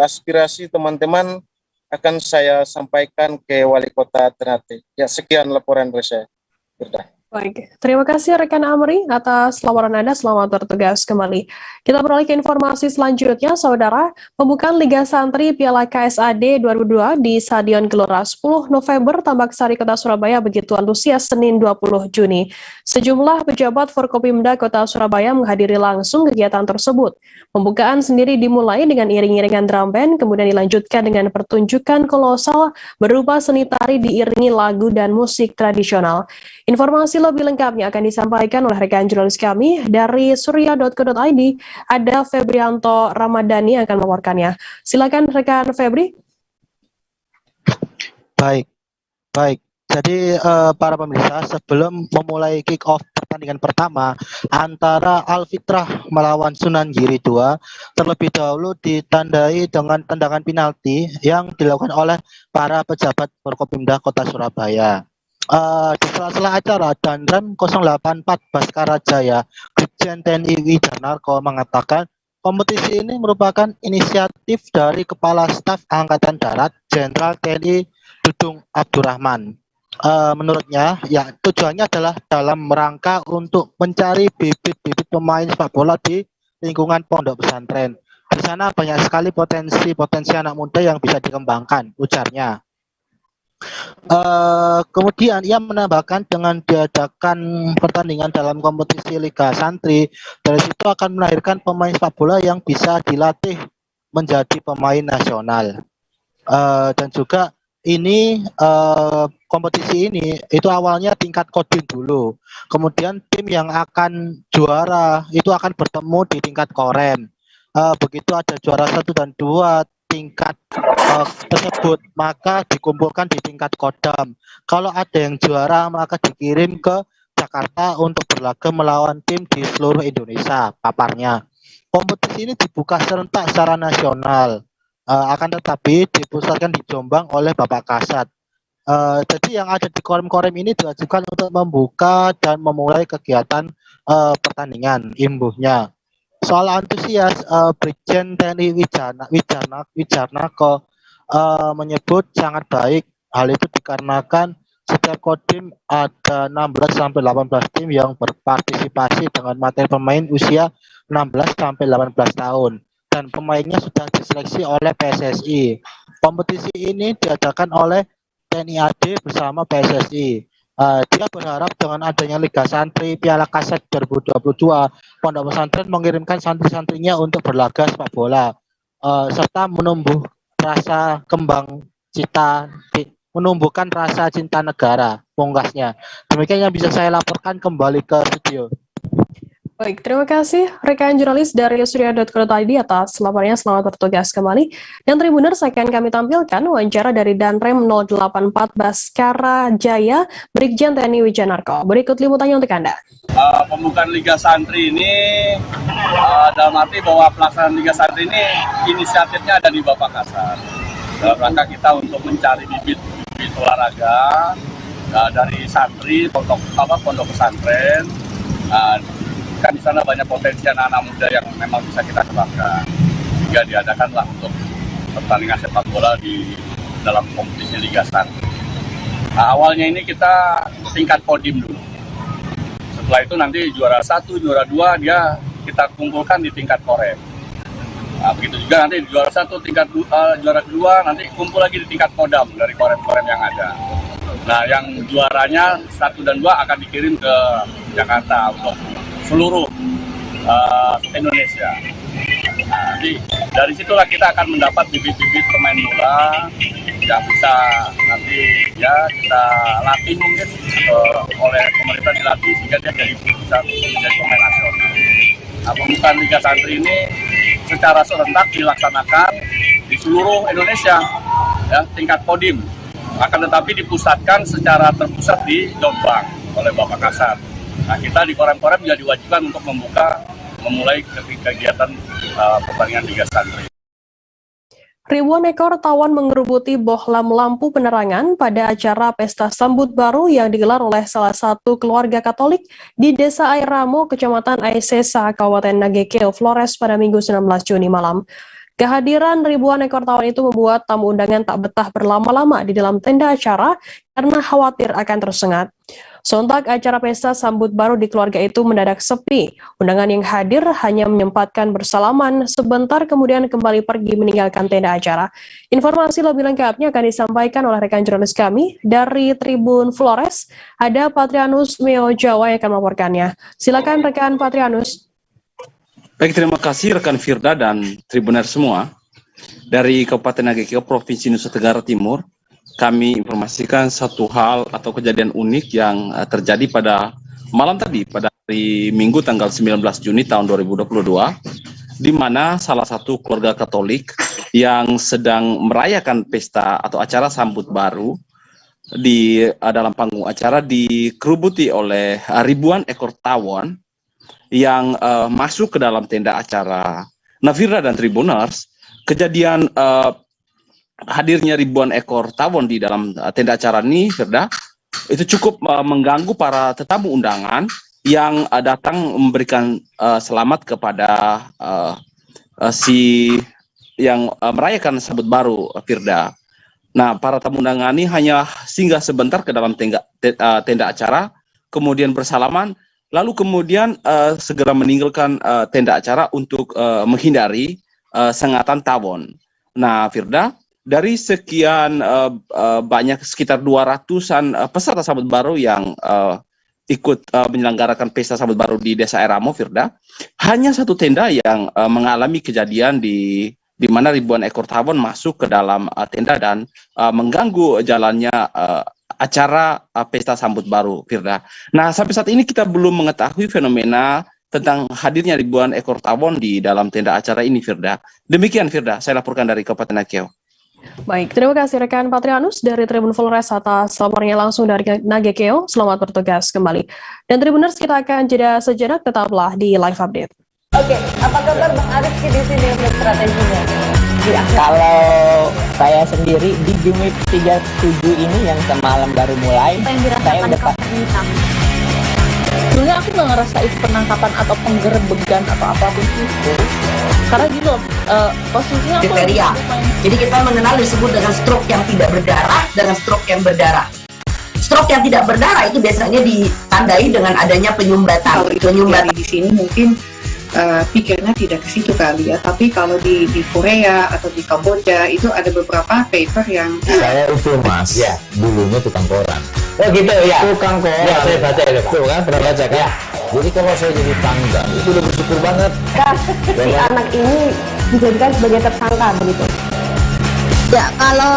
aspirasi teman-teman akan saya sampaikan ke Wali Kota Ternate. Ya, sekian laporan dari saya. Baik, terima kasih rekan Amri atas laporan Anda. Selamat bertugas kembali. Kita beralih ke informasi selanjutnya, Saudara. Pembukaan Liga Santri Piala KSAD 2002 di Stadion Gelora 10 November Tambak Sari, Kota Surabaya begitu antusias Senin 20 Juni. Sejumlah pejabat Forkopimda Kota Surabaya menghadiri langsung kegiatan tersebut. Pembukaan sendiri dimulai dengan iring-iringan drum band, kemudian dilanjutkan dengan pertunjukan kolosal berupa seni tari diiringi lagu dan musik tradisional. Informasi lebih lengkapnya akan disampaikan oleh rekan jurnalis kami dari surya.co.id. Ada Febrianto Ramadhani yang akan melaporkannya. Silakan rekan Febri. Baik. Jadi para pemirsa, sebelum memulai kick off pertandingan pertama antara Al-Fitrah melawan Sunan Giri II, terlebih dahulu ditandai dengan tendangan penalti yang dilakukan oleh para pejabat Forkopimda Kota Surabaya. Di sela-sela acara, Danrem 084 Baskara Jaya Brigjen TNI Wijanarko mengatakan kompetisi ini merupakan inisiatif dari Kepala Staf Angkatan Darat Jenderal TNI Dudung Abdurrahman. Menurutnya, ya tujuannya adalah dalam rangka untuk mencari bibit-bibit pemain sepak bola di lingkungan pondok pesantren. Di sana banyak sekali potensi anak muda yang bisa dikembangkan, ujarnya. Kemudian ia menambahkan dengan diadakan pertandingan dalam kompetisi Liga Santri, dari situ akan melahirkan pemain sepak bola yang bisa dilatih menjadi pemain nasional. Dan juga ini kompetisi ini itu awalnya tingkat kodim dulu, kemudian tim yang akan juara itu akan bertemu di tingkat korem. Begitu ada juara 1 dan 2 tingkat tersebut, maka dikumpulkan di tingkat kodam. Kalau ada yang juara, maka dikirim ke Jakarta untuk berlaga melawan tim di seluruh Indonesia, paparnya. Kompetisi ini dibuka serentak secara nasional, akan tetapi dipusatkan di Jombang oleh Bapak Kasat. Jadi yang ada di korem-korem ini diwajibkan untuk membuka dan memulai kegiatan pertandingan, imbuhnya. Soal antusias, Brigjen TNI Wijanarko menyebut sangat baik. Hal itu dikarenakan setiap kodim ada 16-18 tim yang berpartisipasi dengan materi pemain usia 16-18 tahun. Dan pemainnya sudah diseleksi oleh PSSI. Kompetisi ini diadakan oleh TNI AD bersama PSSI. Dia berharap dengan adanya Liga Santri Piala KSAD 2022, pondok pesantren mengirimkan santri-santrinya untuk berlaga sepak bola, serta menumbuh rasa kembang cita, menumbuhkan rasa cinta negara, pungkasnya. Demikian yang bisa saya laporkan, kembali ke studio. Baik, terima kasih rekan jurnalis dari surya.co.id atas laporannya. Selamat bertugas kembali. Dan Tribuners, akan kami tampilkan wawancara dari Danrem 084 Baskara Jaya Brigjen TNI Wijanarko. Berikut liputannya untuk Anda. Pembukaan Liga Santri ini dalam arti bahwa pelaksanaan Liga Santri ini inisiatifnya ada di Bapak Kasat. Dalam rangka kita untuk mencari bibit olahraga dari santri, pondok pesantren. Kan di sana banyak potensi anak-anak muda yang memang bisa kita kembangkan. Sehingga diadakanlah untuk pertandingan sepak bola di dalam kompetisi Liga Santri. Awalnya ini kita tingkat kodim dulu. Setelah itu nanti juara 1, juara 2 dia kita kumpulkan di tingkat korem. Begitu juga nanti juara 1, tingkat juara kedua nanti kumpul lagi di tingkat kodam dari korem-korem yang ada. Nah, yang juaranya 1 dan 2 akan dikirim ke Jakarta untuk seluruh Indonesia. Jadi dari situlah kita akan mendapat bibit-bibit pemain bola yang bisa nanti ya kita latih mungkin oleh pemerintah, dilatih sehingga dia bisa menjadi pemain nasional. Pembukaan Liga Santri ini secara serentak dilaksanakan di seluruh Indonesia, ya, tingkat kodim. Akan tetapi dipusatkan secara terpusat di Jombang oleh Bapak Kasat. Nah, kita di korem-korem juga diwajibkan untuk memulai kegiatan pertandingan Liga Santri. Ribuan ekor tawon mengerubuti bohlam lampu penerangan pada acara pesta sambut baru yang digelar oleh salah satu keluarga Katolik di Desa Airamo, Kecamatan Aisesa, Kabupaten Nagekeo, Flores pada Minggu 19 Juni malam. Kehadiran ribuan ekor tawon itu membuat tamu undangan tak betah berlama-lama di dalam tenda acara karena khawatir akan tersengat. Sontak acara pesta sambut baru di keluarga itu mendadak sepi. Undangan yang hadir hanya menyempatkan bersalaman sebentar kemudian kembali pergi meninggalkan tenda acara. Informasi lebih lengkapnya akan disampaikan oleh rekan jurnalis kami dari Tribun Flores. Ada Patrianus Meo Jawa yang akan melaporkannya. Silakan rekan Patrianus. Baik, terima kasih rekan Firda dan Tribuner semua. Dari Kabupaten Nagekeo, Provinsi Nusa Tenggara Timur, kami informasikan satu hal atau kejadian unik yang terjadi pada malam tadi, pada hari Minggu tanggal 19 Juni tahun 2022, di mana salah satu keluarga Katolik yang sedang merayakan pesta atau acara sambut baru di dalam panggung acara dikerubuti oleh ribuan ekor tawon yang masuk ke dalam tenda acara. Nah, Firda dan Tribuners, kejadian hadirnya ribuan ekor tawon di dalam tenda acara ini, Firda, itu cukup mengganggu para tetamu undangan yang datang memberikan selamat kepada si yang merayakan sambut baru, Firda. Nah, para tamu undangan ini hanya singgah sebentar ke dalam tenda acara, kemudian bersalaman, lalu kemudian segera meninggalkan tenda acara untuk menghindari sengatan tawon. Nah, Firda, dari sekian banyak sekitar 200-an peserta sambut baru yang ikut menyelenggarakan pesta sambut baru di Desa Airamo, Firda, hanya satu tenda yang mengalami kejadian di mana ribuan ekor tawon masuk ke dalam tenda dan mengganggu jalannya acara pesta sambut baru, Firda. Nah, sampai saat ini kita belum mengetahui fenomena tentang hadirnya ribuan ekor tawon di dalam tenda acara ini, Firda. Demikian, Firda, saya laporkan dari Kabupaten Nagekeo. Baik, terima kasih rekan Patrianus dari Tribun Flores atas laporannya langsung dari Nagekeo. Selamat bertugas kembali. Dan Tribuners, kita akan jeda sejenak, tetaplah di Live Update. Oke, apa kabar Bang Arif di sini untuk strateginya? Kalau saya sendiri di Jumit 37 ini yang semalam baru mulai, saya udah sebenarnya aku nggak ngerasa itu penangkapan atau penggerbegan atau apapun itu, karena gitu posisinya kriteria. Jadi kita mengenal disebut dengan stroke yang tidak berdarah dengan stroke yang berdarah. Stroke yang tidak berdarah itu biasanya ditandai dengan adanya penyumbatan. Penyumbatan di sini mungkin pikirnya tidak ke situ kali ya, tapi kalau di Korea atau di Kamboja itu ada beberapa paper yang saya itu mas, ya dulunya tukang koran. Oh gitu ya, tukang koran. Ya saya baca ya, tuh kan pernah baca kan. Ya. Jadi kalau saya jadi tangga itu udah bersyukur banget. Si anak ini dijadikan sebagai tersangka begitu. Ya kalau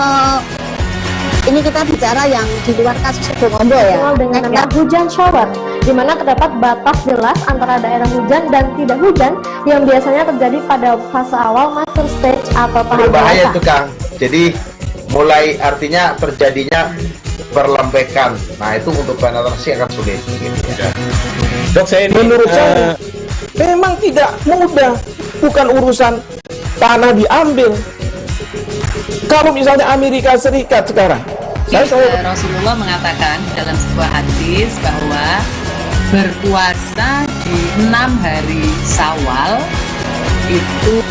ini kita bicara yang di luar kasus Sibolombo ya. Dengan nama hujan shower, di mana terdapat batas jelas antara daerah hujan dan tidak hujan yang biasanya terjadi pada fase awal master stage atau tahap berbahaya itu Kang. Jadi mulai artinya terjadinya perlembekan. Nah itu untuk penetrasi akan sulit. Gitu, ya. Dok saya ini, menurut saya memang tidak mudah. Bukan urusan tanah diambil. Kalau misalnya Amerika Serikat sekarang, Rasulullah mengatakan dalam sebuah hadis bahwa berpuasa di 6 hari Syawal itu.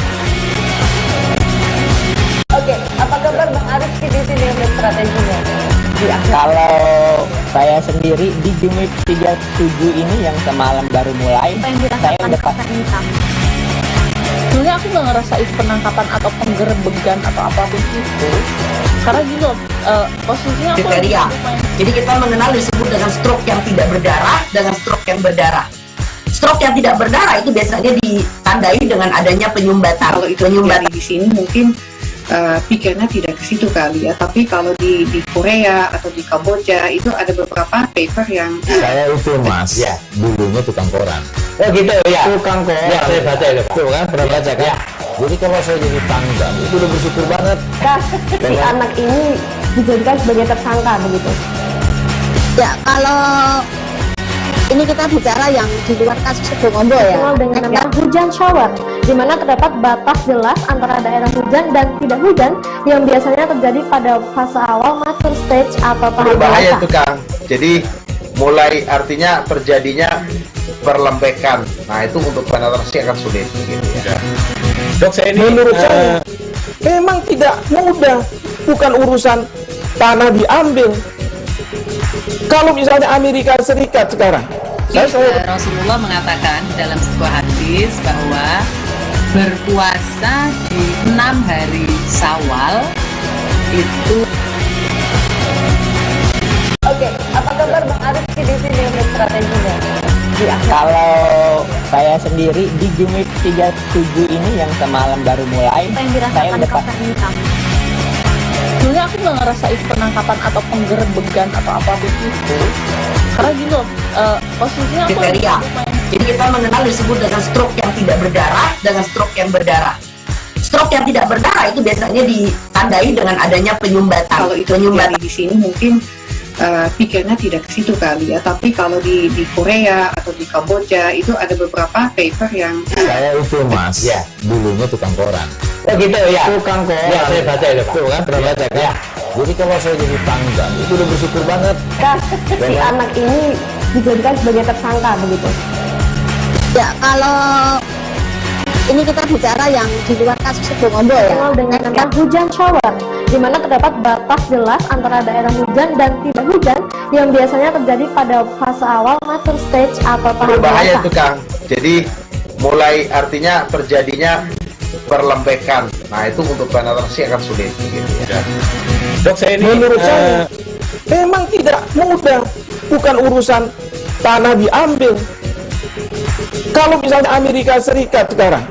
Oke, apa kabar Bang Arif di sini untuk strateginya? Kalau saya sendiri di Jumit 37 ini yang semalam baru mulai, saya udah sebenarnya aku nggak ngerasa itu penangkapan atau penggerbegan atau apapun itu, karena gitu posisinya kriteria. Jadi kita mengenal disebut dengan stroke yang tidak berdarah dengan stroke yang berdarah. Stroke yang tidak berdarah itu biasanya ditandai dengan adanya penyumbatan. Kalau itu penyumbatan di sini mungkin pikirnya tidak ke situ kali ya, tapi kalau di Korea atau di Kamboja itu ada beberapa paper yang saya itu mas, ya dulunya tukang koran. Oh gitu ya, tukang koran. Ya saya baca ya, tuh kan pernah baca kan. Ya. Jadi kalau saya jadi tangga itu udah bersyukur banget. Si anak ini dijadikan sebagai tersangka begitu. Ya kalau ini kita bicara yang di luar kasus Sibolombo ya. Dengan nama hujan shower, di mana terdapat batas jelas antara daerah hujan dan tidak hujan yang biasanya terjadi pada fase awal mature stage atau tahap berbahaya dewasa. itu Kang. Jadi mulai artinya terjadinya perlembekan. Nah itu untuk penetrasi akan sulit gitu ya. Dok, menurut saya memang tidak mudah, bukan urusan tanah diambil. Kalau misalnya Amerika Serikat sekarang, Rasulullah mengatakan dalam sebuah hadis bahwa berpuasa di 6 hari Syawal itu. Oke, apa kabar Bang Arif di sini untuk strateginya? Kalau saya sendiri di Jumit 37 ini yang semalam baru mulai, saya udah Sebenarnya aku nggak ngerasain penangkapan atau penggerebekan atau apapun itu, karena gini loh, posisinya aku Kriteria. Jadi kita mengenal disebut dengan stroke yang tidak berdarah dengan stroke yang berdarah. Stroke yang tidak berdarah itu biasanya ditandai dengan adanya penyumbatan. Kalau itu terjadi di sini mungkin pikirnya tidak ke situ kali ya, tapi kalau di Korea atau di Kamboja itu ada beberapa paper yang saya itu Mas, ya dulunya tukang koran. Oh gitu ya, Tukang koran. Ya, saya baca itu Pak. Tuh kan, pernah baca kan? Ya. Jadi kalau saya jadi pangdam itu udah bersyukur banget. Si anak ini dijadikan sebagai tersangka begitu. Ya, kalau ini kita bicara yang di luar kasus Situ Ngombo ya. Dengan nama hujan shower, di mana terdapat batas jelas antara daerah hujan dan tidak hujan yang biasanya terjadi pada fase awal mature stage atau tahap Berbahaya dewasa. itu Kang. Jadi mulai artinya terjadinya perlembekan. Nah itu untuk penetrasi akan sulit gitu ya. Dok, menurut saya memang tidak mudah, bukan urusan tanah diambil. Kalau misalnya Amerika Serikat sekarang,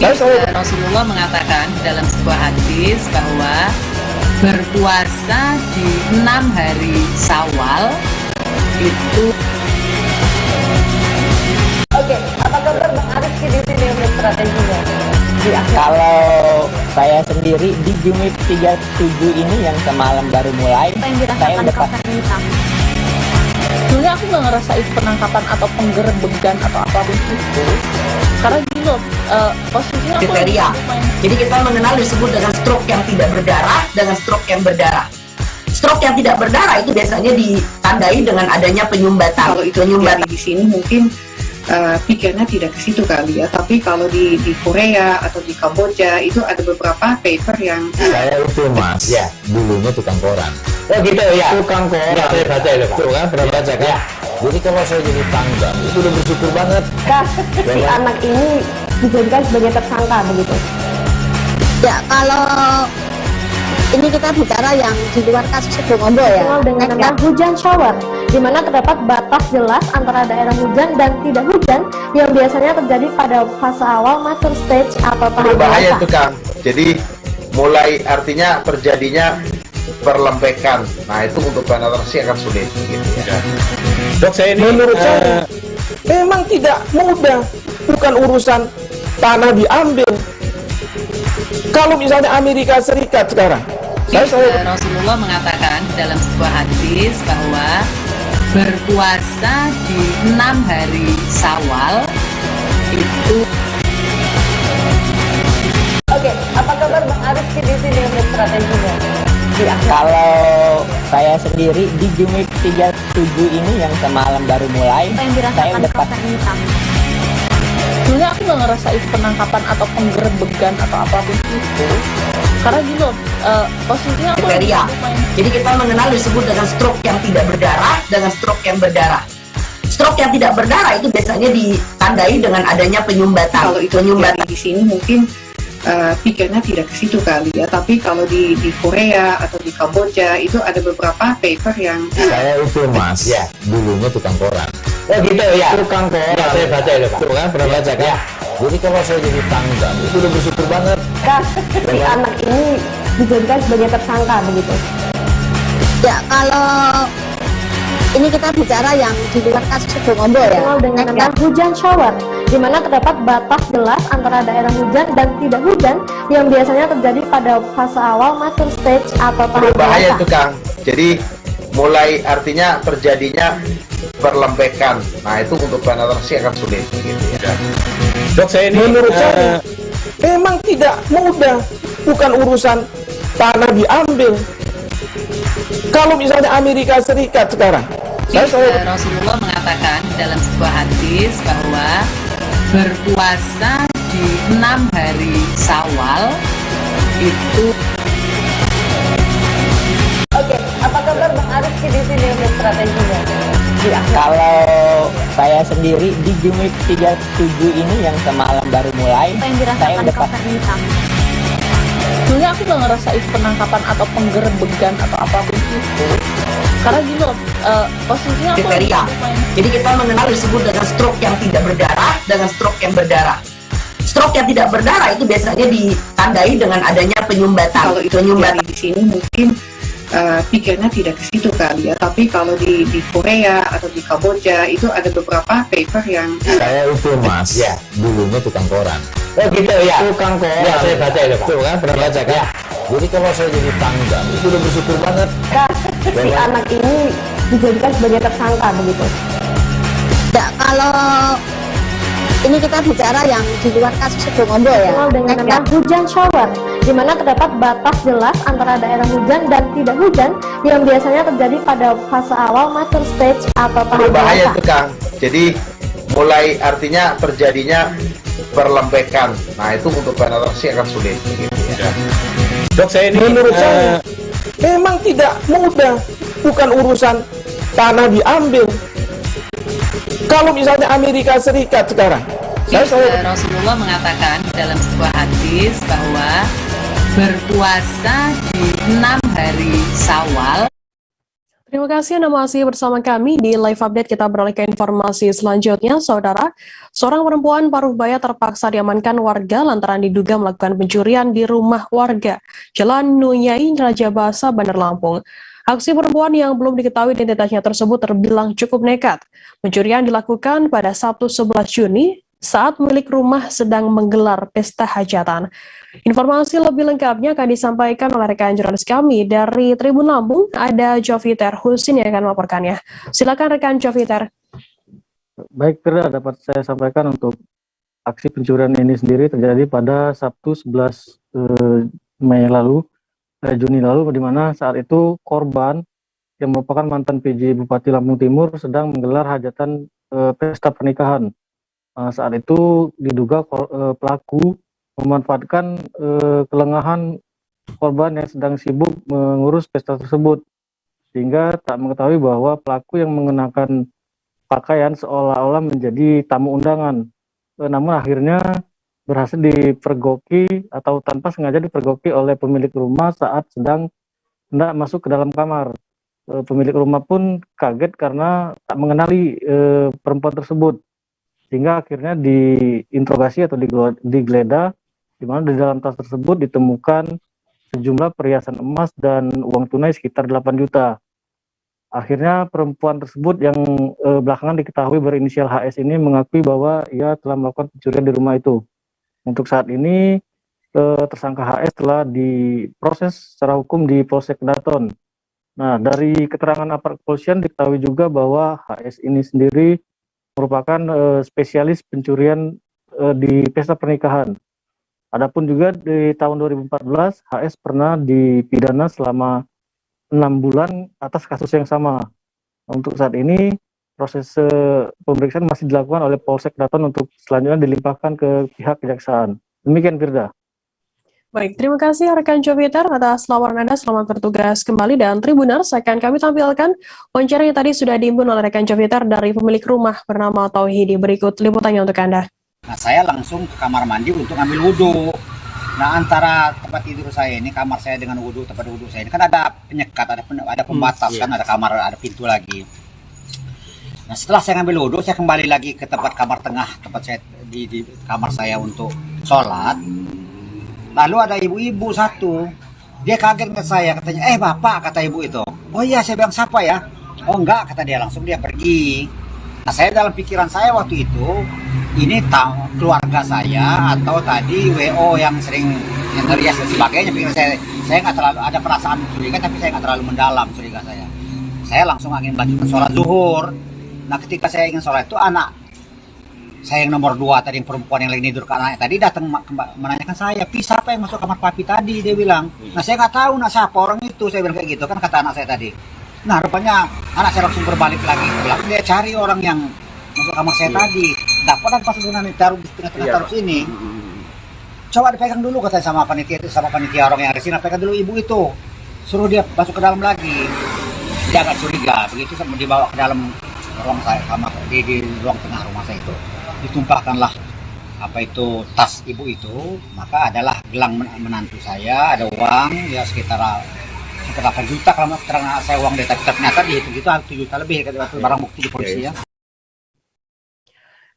Rasulullah mengatakan dalam sebuah hadis bahwa berpuasa di 6 hari Syawal itu. Oke, apa kabar Bang Arif di sini untuk strateginya? Kalau saya sendiri di Jumit 37 ini yang semalam baru mulai, saya udah Sebenarnya aku nggak ngerasain penangkapan atau penggerebekan atau apapun itu, karena gini loh, posisinya aku Kriteria. Jadi kita mengenal disebut dengan stroke yang tidak berdarah dengan stroke yang berdarah. Stroke yang tidak berdarah itu biasanya ditandai dengan adanya penyumbatan. kalau itu terjadi di sini mungkin pikirnya tidak ke situ kali ya, tapi kalau di Korea atau di Kamboja itu ada beberapa paper yang Saya itu Mas, ya dulunya tukang koran. Oh gitu ya, Tukang koran. Ya, saya baca itu Pak. Tuh kan, pernah baca kan? Ya. Jadi kalau saya jadi pangdam itu udah bersyukur banget. Si anak ini dijadikan sebagai tersangka begitu. Ya, kalau ini kita bicara yang di luar kasus Situ Ngombo ya. Dengan nama hujan shower, di mana terdapat batas jelas antara daerah hujan dan tidak hujan yang biasanya terjadi pada fase awal mature stage atau tahap Berbahaya dewasa. itu Kang. Jadi mulai artinya terjadinya perlembekan. Nah itu untuk penetrasi akan sulit gitu ya. Dok, menurut saya memang tidak mudah, bukan urusan tanah diambil. Kalau misalnya Amerika Serikat sekarang, Rasulullah mengatakan dalam sebuah hadis bahwa berpuasa di 6 hari Syawal itu. Oke, apa kabar Bang Arif di sini untuk strateginya? Kalau saya sendiri di Jumit 37 ini yang semalam baru mulai, saya udah Sebenarnya aku nggak ngerasain penangkapan atau penggerebekan atau apapun itu, karena gini loh, posisinya aku Kriteria. Jadi kita mengenal disebut dengan stroke yang tidak berdarah dengan stroke yang berdarah. Stroke yang tidak berdarah itu biasanya ditandai dengan adanya penyumbatan. kalau itu terjadi di sini mungkin pikirnya tidak ke situ kali ya, tapi kalau di Korea atau di Kamboja itu ada beberapa paper yang Saya itu Mas, ya dulunya tukang koran. Oh gitu ya, Tukang koran. Ya, saya baca itu Pak. Tuh kan, pernah baca kan? Ya. Jadi kalau saya jadi pangdam itu udah bersyukur banget. Si anak ini dijadikan sebagai tersangka begitu. Ya, kalau ini kita bicara yang di luar kasus Situ Ngombo ya. Dengan nama hujan shower, di mana terdapat batas jelas antara daerah hujan dan tidak hujan yang biasanya terjadi pada fase awal mature stage atau tahap Berbahaya dewasa. itu Kang. Jadi mulai artinya terjadinya perlembekan. Nah itu untuk penetrasi akan sulit gitu ya. Dok, menurut saya memang tidak mudah, bukan urusan tanah diambil. Kalau misalnya Amerika Serikat sekarang, Rasulullah mengatakan dalam sebuah hadis bahwa berpuasa di 6 hari Syawal itu. Oke, apa kabar Bang Arif di sini untuk strateginya? Kalau saya sendiri di Jumit 37 ini yang semalam baru mulai, saya udah sebenarnya aku gak ngerasa itu penangkapan atau penggerbegan atau apapun itu, karena gini loh, posisinya aku kriteria. Jadi kita mengenal disebut dengan stroke yang tidak berdarah dengan stroke yang berdarah. Stroke yang tidak berdarah itu biasanya ditandai dengan adanya penyumbatan. Kalau itu terjadi di sini mungkin pikirnya tidak ke situ kali ya, tapi kalau di Korea atau di Kamboja itu ada beberapa paper yang saya itu mas, ya dulunya tukang koran. Oh gitu ya, tukang koran. Ya saya baca itu Pak. Tuh kan pernah baca kan? Ya. Jadi kalau saya jadi pangdam itu udah bersyukur banget. Si anak ini dijadikan sebagai tersangka begitu. Ya, kalau ini kita bicara yang di luar kasus Sebongombo ya. Dengan nama hujan shower, di mana terdapat batas jelas antara daerah hujan dan tidak hujan yang biasanya terjadi pada fase awal mature stage atau tahap Berbahaya dewasa. itu Kang. Jadi mulai artinya terjadinya perlembekan. Nah itu untuk penetrasi akan sulit. Gitu ya. Dok, saya ini menurut saya memang tidak mudah, bukan urusan tanah diambil. Kalau misalnya Amerika Serikat sekarang, Rasulullah mengatakan dalam sebuah hadis bahwa berpuasa di 6 hari Syawal. Terima kasih Anda masih bersama kami di Live Update. Kita beralih ke informasi selanjutnya, Saudara. Seorang perempuan paruh baya terpaksa diamankan warga lantaran diduga melakukan pencurian di rumah warga Jalan Nunyai, Raja Basa, Bandar Lampung. Aksi perempuan yang belum diketahui identitasnya tersebut terbilang cukup nekat. Pencurian dilakukan pada Sabtu 11 Juni saat pemilik rumah sedang menggelar pesta hajatan. Informasi lebih lengkapnya akan disampaikan oleh rekan jurnalis kami dari Tribun Lampung. Ada Joviter Husin yang akan melaporkannya. Silakan rekan Joviter. Baik, Firda, dapat saya sampaikan untuk aksi pencurian ini sendiri terjadi pada Sabtu 11 Juni lalu, di mana saat itu korban yang merupakan mantan PJ Bupati Lampung Timur sedang menggelar hajatan pesta pernikahan. Saat itu diduga pelaku memanfaatkan kelengahan korban yang sedang sibuk mengurus pesta tersebut, sehingga tak mengetahui bahwa pelaku yang mengenakan pakaian seolah-olah menjadi tamu undangan. Namun akhirnya berhasil dipergoki atau tanpa sengaja dipergoki oleh pemilik rumah saat sedang hendak masuk ke dalam kamar. Pemilik rumah pun kaget karena tak mengenali perempuan tersebut, sehingga akhirnya diinterogasi atau digeledah, di mana di dalam tas tersebut ditemukan sejumlah perhiasan emas dan uang tunai sekitar 8 juta. Akhirnya perempuan tersebut yang belakangan diketahui berinisial HS ini mengakui bahwa ia telah melakukan pencurian di rumah itu. Untuk saat ini tersangka HS telah diproses secara hukum di Polsek Daton. Nah, dari keterangan aparat kepolisian diketahui juga bahwa HS ini sendiri merupakan spesialis pencurian di pesta pernikahan. Adapun juga di tahun 2014 HS pernah dipidana selama 6 bulan atas kasus yang sama. Untuk saat ini proses pemeriksaan masih dilakukan oleh Polsek Daton untuk selanjutnya dilimpahkan ke pihak kejaksaan. Demikian, Firda. Baik, terima kasih rekan Joviter atas laporan Anda. Selamat bertugas kembali, dan Tribuners akan kami tampilkan wawancara yang tadi sudah diimbun oleh rekan Joviter dari pemilik rumah bernama Tauhidi. Berikut liputannya untuk Anda. Nah, saya langsung ke kamar mandi untuk ambil wudhu. Nah, antara tempat tidur saya ini, kamar saya dengan wudhu, tempat wudhu saya ini kan ada penyekat, ada pembatas kan, ada kamar, ada pintu lagi. Nah, setelah saya ngambil wudhu, saya kembali lagi ke tempat kamar tengah, tempat saya di kamar saya untuk sholat. Lalu ada ibu-ibu satu, dia kaget ke saya, katanya, bapak, kata ibu itu. Oh iya, saya bilang, siapa ya? Oh enggak, kata dia, langsung dia pergi. Nah, saya dalam pikiran saya waktu itu, ini keluarga saya atau tadi WO yang sering ngerias dan sebagainya. Pikir saya nggak terlalu ada perasaan curiga, tapi saya nggak terlalu mendalam curiga saya. Saya langsung ingin melanjutkan sholat zuhur. Nah, ketika saya ingin sholat itu Saya yang nomor 2 tadi, yang perempuan yang lagi tidur ke anaknya tadi datang menanyakan saya, "Pi, siapa yang masuk kamar papi tadi?" Dia bilang. Nah, saya nggak tahu siapa orang itu, saya bilang kayak gitu kan, kata anak saya tadi. Nah, rupanya anak saya langsung berbalik lagi pulang, dia cari orang yang masuk kamar saya tadi, dapat dan pas dengan ditaruh di tengah-tengah taruh sini. Coba dipegang dulu, katanya sama panitia orang yang ada sini, pegang dulu ibu itu, suruh dia masuk ke dalam lagi. Dia agak curiga, begitu dibawa ke dalam ruang saya, kamar di ruang tengah rumah saya itu, ditumpahkanlah tas ibu itu, maka adalah gelang menantu saya, ada uang ya sekitar 8 juta kalau keterangan saya uang data, ternyata dihitung itu 7 juta lebih barang bukti di polisi ya.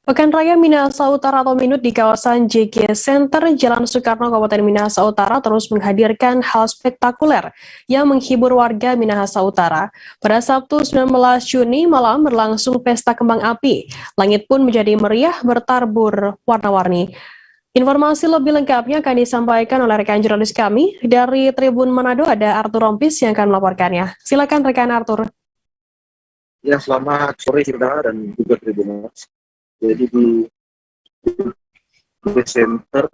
Pekan Raya Minahasa Utara atau Minut di kawasan JG Center Jalan Soekarno Kabupaten Minahasa Utara terus menghadirkan hal spektakuler yang menghibur warga Minahasa Utara. Pada Sabtu 19 Juni malam berlangsung pesta kembang api. Langit pun menjadi meriah bertabur warna-warni. Informasi lebih lengkapnya akan disampaikan oleh rekan jurnalis kami dari Tribun Manado, ada Arthur Rompis yang akan melaporkannya. Silakan rekan Arthur. Ya, selamat sore Firda dan juga Tribuners. Jadi di Center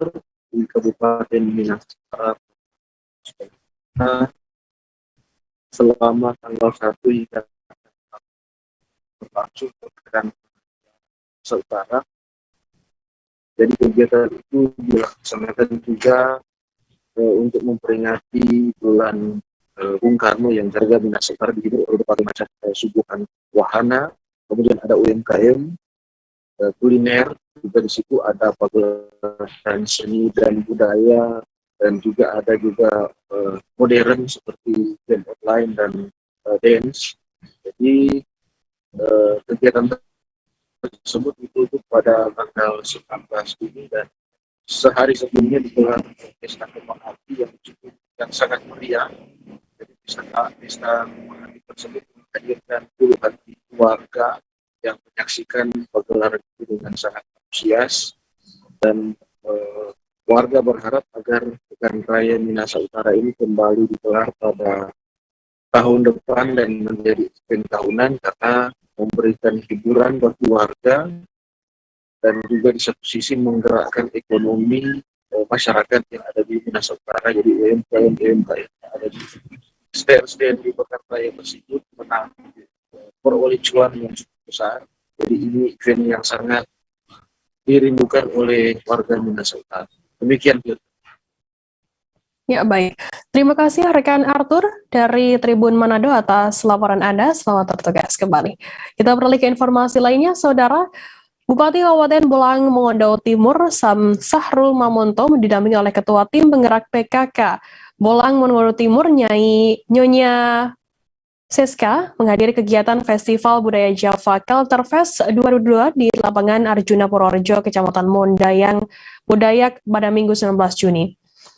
di Kabupaten Minahasa selama tanggal 1 hingga berlangsung pekan Utara. Jadi kegiatan itu dilaksanakan juga untuk memperingati bulan Bung Karno yang jaga Minahasa Utara dihibur oleh berbagai macam suguhan wahana, kemudian ada UMKM, kuliner, juga di situ ada pagelaran seni dan budaya, dan juga ada modern seperti game online dan dance. Jadi kegiatan tersebut ditutup pada tanggal 19 Juni dan sehari sebelumnya digelar pesta kembang api yang sangat meriah. Jadi pesta kembang api tersebut menghadirkan puluhan warga yang menyaksikan pagelaran itu dengan sangat antusias, dan warga berharap agar Pekan Raya Minahasa Utara ini kembali digelar pada tahun depan dan menjadi event tahunan karena memberikan hiburan bagi warga dan juga di satu sisi menggerakkan ekonomi masyarakat yang ada di Minahasa Utara. Jadi UMKM yang ada di stand di Pekan Raya tersebut menang peroleh cuan yang cukup besar. Jadi ini event yang sangat dirindukan oleh warga Minahasa Utara. Demikian. Ya, baik. Terima kasih rekan Arthur dari Tribun Manado atas laporan Anda. Selamat bertugas kembali. Kita beralih ke informasi lainnya, Saudara. Bupati Kabupaten Bolang Mongondo Timur, Sahrul Mamonto, didampingi oleh Ketua Tim Penggerak PKK Bolang Mongondo Timur, Nyonya Seska, menghadiri kegiatan Festival Budaya Java Culturefest 2022 di lapangan Arjuna Purworejo, Kecamatan Modayak pada Minggu 19 Juni.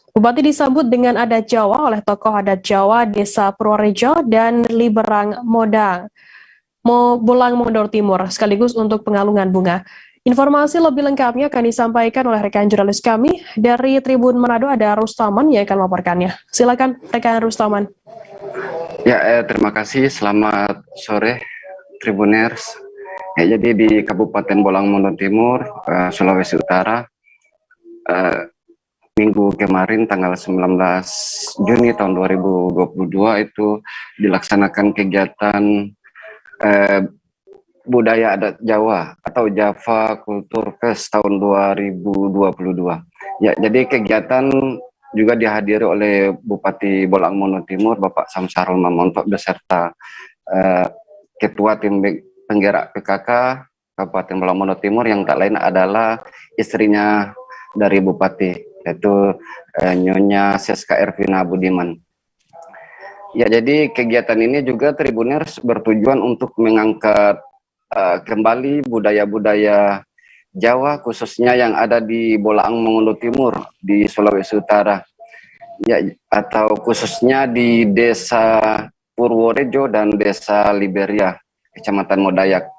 Bupati disambut dengan adat Jawa oleh tokoh adat Jawa Desa Purworejo dan Liberang Bolang Mongondo Timur, sekaligus untuk pengalungan bunga. Informasi lebih lengkapnya akan disampaikan oleh rekan jurnalis kami dari Tribun Manado, ada Rustaman yang akan melaporkannya. Silakan rekan Rustaman. Ya, terima kasih. Selamat sore, Tribuners. Ya, jadi di Kabupaten Bolang Mongondo Timur, Sulawesi Utara, minggu kemarin tanggal 19 Juni tahun 2022 itu dilaksanakan kegiatan budaya adat Jawa atau Java Culturefest tahun 2022. Ya, jadi kegiatan juga dihadiri oleh Bupati Bolang Mongondo Timur, Bapak Sahrul Mamonto, beserta Ketua Tim Penggerak PKK Kabupaten Bolang Mongondo Timur yang tak lain adalah istrinya dari Bupati, yaitu Nyonya Seska Ervina Budiman. Ya, jadi kegiatan ini juga Tribuners bertujuan untuk mengangkat kembali budaya-budaya Jawa, khususnya yang ada di Bolang Mongondo Timur di Sulawesi Utara, ya, atau khususnya di Desa Purworejo dan Desa Liberia, Kecamatan Modayak.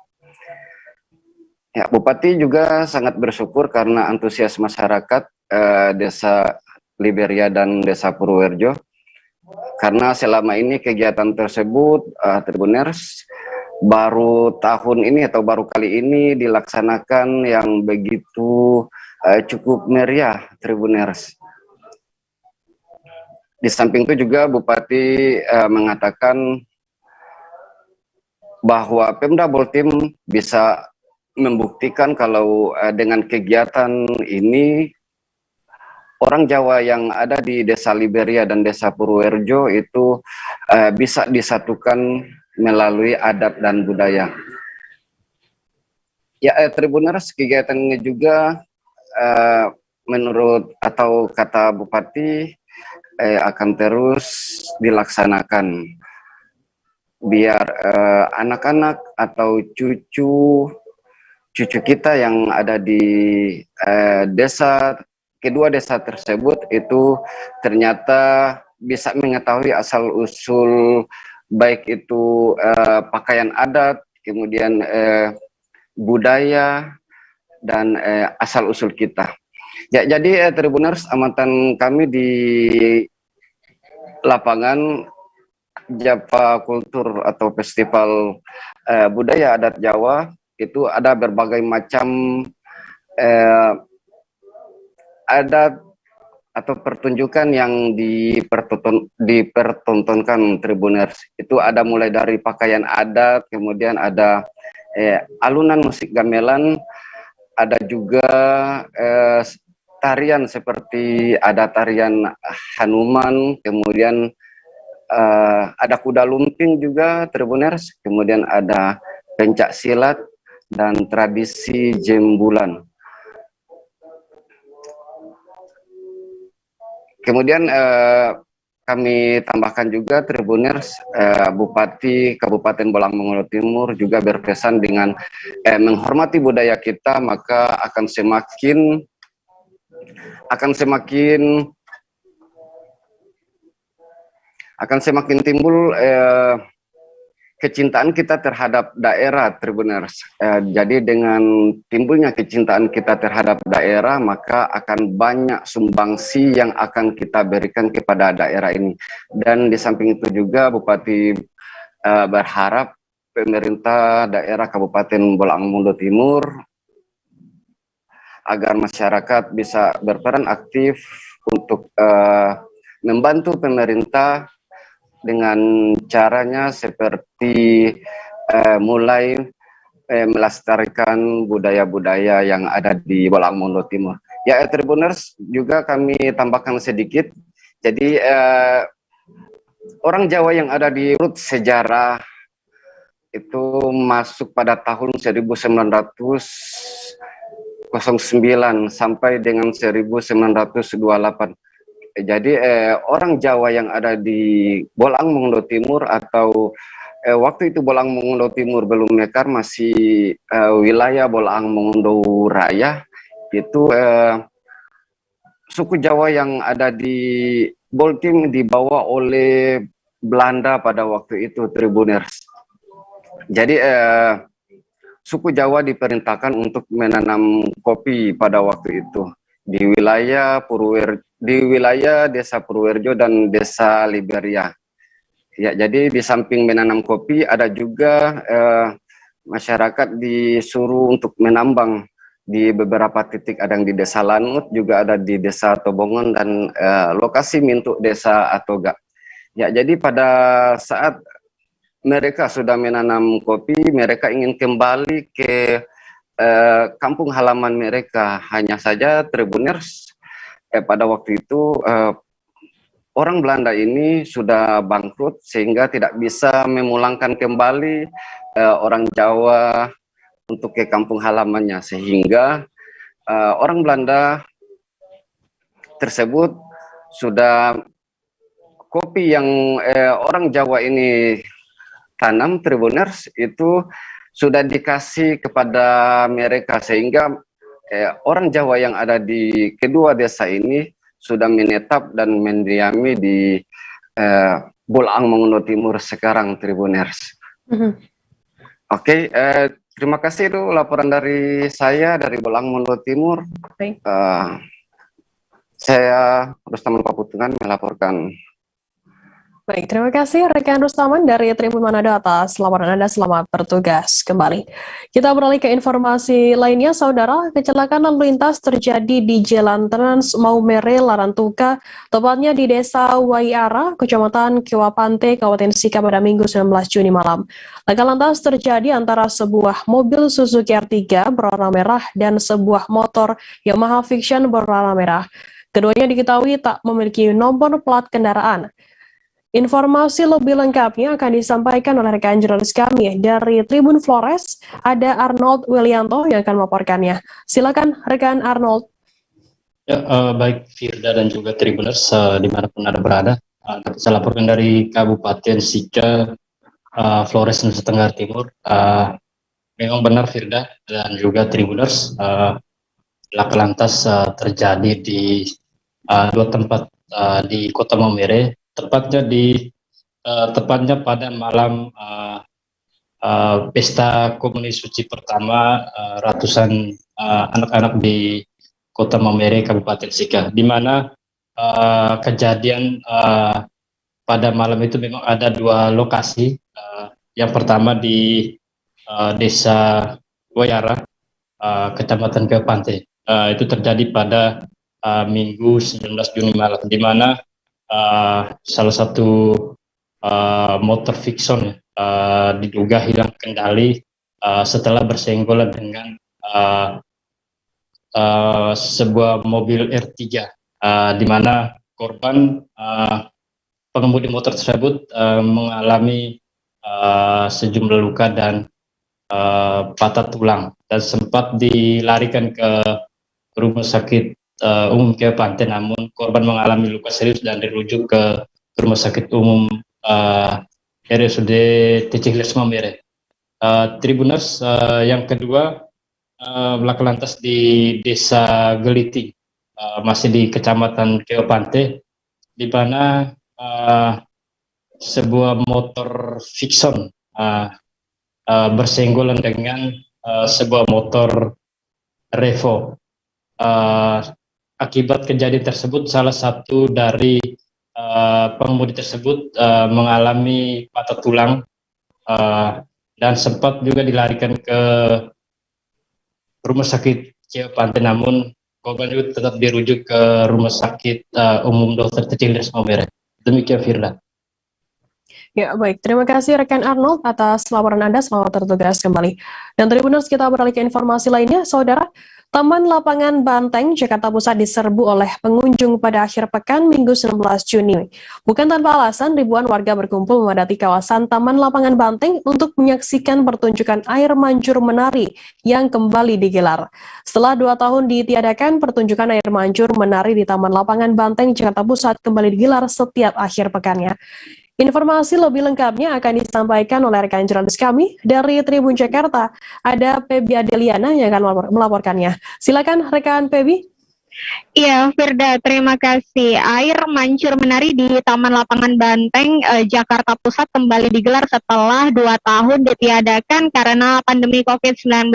Ya, Bupati juga sangat bersyukur karena antusias masyarakat Desa Liberia dan Desa Purworejo, karena selama ini kegiatan tersebut Tribuners baru tahun ini atau baru kali ini dilaksanakan yang begitu cukup meriah, Tribuners. Di samping itu juga Bupati mengatakan bahwa Pemda Boltim bisa membuktikan kalau dengan kegiatan ini orang Jawa yang ada di Desa Liberia dan Desa Purworejo itu bisa disatukan melalui adat dan budaya. Ya, Tribuners, kegiatannya juga menurut atau kata Bupati akan terus dilaksanakan biar anak-anak atau cucu kita yang ada di kedua desa tersebut itu ternyata bisa mengetahui asal usul baik itu pakaian adat, kemudian budaya dan asal usul kita. Ya, jadi Tribuners, amatan kami di lapangan Java Kultur atau Festival Budaya Adat Jawa itu ada berbagai macam adat atau pertunjukan yang dipertontonkan Tribuners. Itu ada mulai dari pakaian adat, kemudian ada alunan musik gamelan, ada juga tarian seperti ada tarian Hanuman, kemudian ada kuda lumping juga Tribuners, kemudian ada pencak silat dan tradisi jembulan. Kemudian kami tambahkan juga Tribuners, Bupati Kabupaten Bolang Mongondo Timur juga berpesan dengan menghormati budaya kita, maka akan semakin timbul kecintaan kita terhadap daerah Tribuners. Jadi dengan timbulnya kecintaan kita terhadap daerah, maka akan banyak sumbangsi yang akan kita berikan kepada daerah ini. Dan di samping itu juga Bupati berharap pemerintah daerah Kabupaten Bolang Mongondo Timur agar masyarakat bisa berperan aktif untuk membantu pemerintah dengan caranya seperti mulai melestarikan budaya-budaya yang ada di Bolang Mongondo Timur. Ya, Tribuners, juga kami tambahkan sedikit. Jadi orang Jawa yang ada di urut sejarah itu masuk pada tahun 1909 sampai dengan 1928. Jadi orang Jawa yang ada di Bolang Mongondo Timur atau waktu itu Bolang Mongondo Timur belum mekar, masih wilayah Bolang Mongondo Raya, itu suku Jawa yang ada di Boltim dibawa oleh Belanda pada waktu itu Tribuners. Jadi suku Jawa diperintahkan untuk menanam kopi pada waktu itu di wilayah Desa Purworejo dan Desa Liberia. Ya, jadi di samping menanam kopi ada juga masyarakat disuruh untuk menambang di beberapa titik, ada yang di Desa Lanut, juga ada di Desa Tobongon dan lokasi Mintuk Desa Atoga. Ya, jadi pada saat mereka sudah menanam kopi, mereka ingin kembali ke kampung halaman mereka. Hanya saja Tribuners pada waktu itu orang Belanda ini sudah bangkrut sehingga tidak bisa memulangkan kembali orang Jawa untuk ke kampung halamannya, sehingga orang Belanda tersebut sudah kopi yang orang Jawa ini tanam Tribuners itu sudah dikasih kepada mereka, sehingga orang Jawa yang ada di kedua desa ini sudah menetap dan mendiami di Bolang Mongondo Timur sekarang Tribuners. Oke, terima kasih itu laporan dari saya dari Bolang Mongondo Timur. Saya Rustam Paputungan melaporkan. Baik, terima kasih rekan Rustaman dari Tribun Manado atas laporan Anda. Selamat bertugas kembali. Kita beralih ke informasi lainnya, Saudara. Kecelakaan lalu lintas terjadi di Jalan Trans Maumere, Larantuka, tepatnya di Desa Waiara, Kecamatan Kiwapante, Kabupaten Sika pada Minggu 19 Juni malam. Laka lantas terjadi antara sebuah mobil Suzuki R3 berwarna merah dan sebuah motor Yamaha Vision berwarna merah. Keduanya diketahui tak memiliki nomor plat kendaraan. Informasi lebih lengkapnya akan disampaikan oleh rekan jurnalis kami dari Tribun Flores. Ada Arnold Willianto yang akan melaporkannya. Silakan rekan Arnold. Ya, baik Firda dan juga Tribuners dimanapun Anda berada. Saya laporkan dari Kabupaten Sika, Flores, Nusa Tenggara Timur. Memang benar Firda dan juga Tribuners, laka lantas terjadi di dua tempat di Kota Maumere. Tepatnya pada malam pesta komunis suci pertama ratusan anak-anak di Kota Maumere, Kabupaten Sika, di mana kejadian pada malam itu memang ada dua lokasi. Yang pertama di Desa Waiara, Kecamatan Kiwapante. Itu terjadi pada Minggu 19 Juni malam, di mana salah satu motor Vision diduga hilang kendali setelah bersenggolan dengan sebuah mobil R3, di mana korban pengemudi motor tersebut mengalami sejumlah luka dan patah tulang dan sempat dilarikan ke rumah sakit umum Kiwapante, namun korban mengalami luka serius dan dirujuk ke rumah sakit umum RSUD Tijihles Maumere. Tribuners, yang kedua laka lantas di Desa Geliti, masih di Kecamatan Kiwapante, di mana sebuah motor Vision bersenggolan dengan sebuah motor Revo. Akibat kejadian tersebut, salah satu dari pengemudi tersebut mengalami patah tulang dan sempat juga dilarikan ke rumah sakit Kiwapante, namun korban juga tetap dirujuk ke rumah sakit umum Dr. Tijihles Maumere. Demikian Firda. Ya, baik. Terima kasih rekan Arnold atas laporan Anda. Selamat bertugas kembali. Dan Tribuners, kita beralih ke informasi lainnya, Saudara. Taman Lapangan Banteng, Jakarta Pusat diserbu oleh pengunjung pada akhir pekan Minggu 19 Juni. Bukan tanpa alasan, ribuan warga berkumpul memadati kawasan Taman Lapangan Banteng untuk menyaksikan pertunjukan air mancur menari yang kembali digelar. Setelah 2 tahun ditiadakan, pertunjukan air mancur menari di Taman Lapangan Banteng, Jakarta Pusat kembali digelar setiap akhir pekannya. Informasi lebih lengkapnya akan disampaikan oleh rekan jurnalis kami dari Tribun Jakarta. Ada Pebi Adeliana yang akan melaporkannya. Silakan rekan Pebi. Iya, Firda, terima kasih. Air mancur menari di Taman Lapangan Banteng, Jakarta Pusat kembali digelar setelah 2 tahun ditiadakan karena pandemi COVID-19.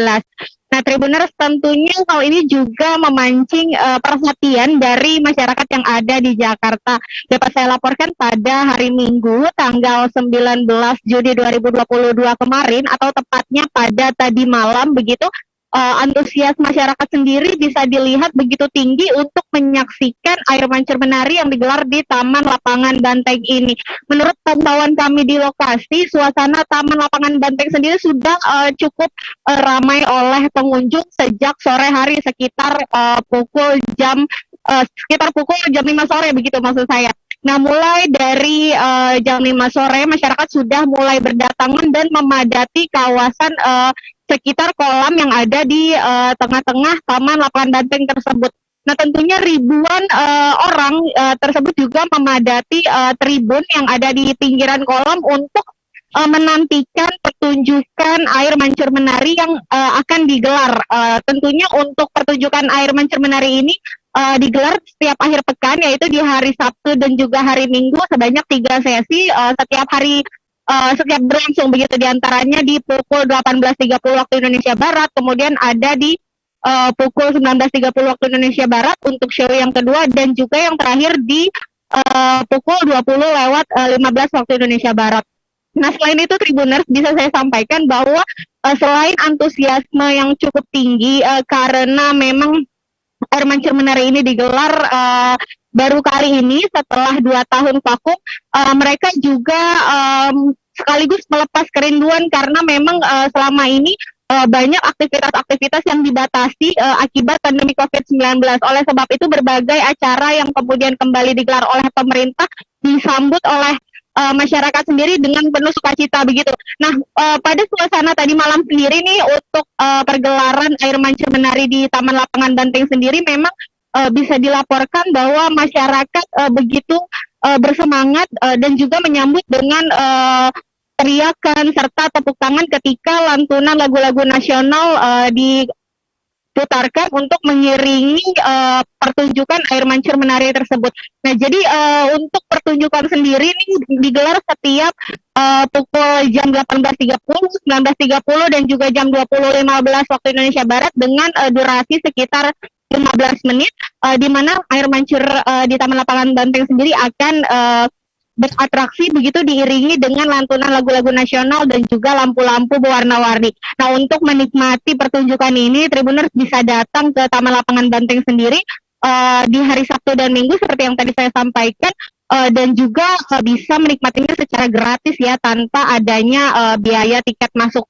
Nah, Tribuners, tentunya hal ini juga memancing perhatian dari masyarakat yang ada di Jakarta. Dapat saya laporkan pada hari Minggu, tanggal 19 Juni 2022 kemarin, atau tepatnya pada tadi malam, begitu, antusias masyarakat sendiri bisa dilihat begitu tinggi untuk menyaksikan air mancur menari yang digelar di Taman Lapangan Banteng ini. Menurut pantauan kami di lokasi, suasana Taman Lapangan Banteng sendiri sudah cukup ramai oleh pengunjung sejak sore hari sekitar pukul jam 5 sore, begitu maksud saya. Nah, mulai dari jam 5 sore masyarakat sudah mulai berdatangan dan memadati kawasan sekitar kolam yang ada di tengah-tengah Taman Lapangan Banteng tersebut. Nah, tentunya ribuan orang tersebut juga memadati tribun yang ada di pinggiran kolam untuk menantikan pertunjukan air mancur menari yang akan digelar. Tentunya untuk pertunjukan air mancur menari ini digelar setiap akhir pekan, yaitu di hari Sabtu dan juga hari Minggu sebanyak 3 sesi setiap hari. Setiap berlangsung, begitu, diantaranya di pukul 18.30 waktu Indonesia Barat, kemudian ada di pukul 19.30 waktu Indonesia Barat untuk show yang kedua, dan juga yang terakhir di pukul 20:15 waktu Indonesia Barat. Nah, selain itu Tribuners, bisa saya sampaikan bahwa selain antusiasme yang cukup tinggi karena memang Air Mancur Menari ini digelar baru kali ini setelah 2 tahun vakum, mereka juga sekaligus melepas kerinduan karena memang selama ini banyak aktivitas-aktivitas yang dibatasi akibat pandemi COVID-19. Oleh sebab itu berbagai acara yang kemudian kembali digelar oleh pemerintah disambut oleh masyarakat sendiri dengan penuh sukacita begitu. Nah, pada suasana tadi malam sendiri nih untuk pergelaran Air Mancur Menari di Taman Lapangan Banteng sendiri memang bisa dilaporkan bahwa masyarakat begitu bersemangat dan juga menyambut dengan teriakan serta tepuk tangan ketika lantunan lagu-lagu nasional diputarkan untuk mengiringi pertunjukan Air Mancur Menari tersebut. Nah, jadi untuk pertunjukan sendiri ini digelar setiap pukul jam 18.30, 19.30 dan juga jam 20.15 waktu Indonesia Barat dengan durasi sekitar 15 menit, di mana Air Mancur di Taman Lapangan Banteng sendiri akan beratraksi begitu diiringi dengan lantunan lagu-lagu nasional dan juga lampu-lampu berwarna-warni. Nah, untuk menikmati pertunjukan ini, Tribuners bisa datang ke Taman Lapangan Banteng sendiri di hari Sabtu dan Minggu seperti yang tadi saya sampaikan, dan juga bisa menikmatinya secara gratis ya, tanpa adanya biaya tiket masuk.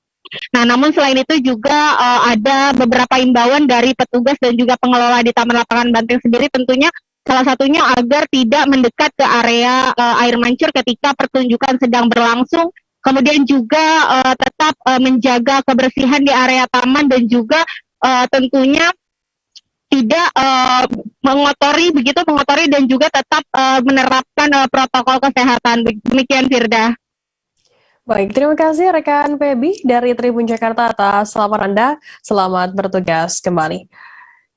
Nah, namun selain itu juga ada beberapa imbauan dari petugas dan juga pengelola di Taman Lapangan Banteng sendiri, tentunya salah satunya agar tidak mendekat ke area air mancur ketika pertunjukan sedang berlangsung. Kemudian juga tetap menjaga kebersihan di area taman dan juga tentunya tidak mengotori dan juga tetap menerapkan protokol kesehatan. Demikian Firda. Baik, terima kasih rekan Pebi dari Tribun Jakarta atas laporan Anda. Selamat bertugas kembali.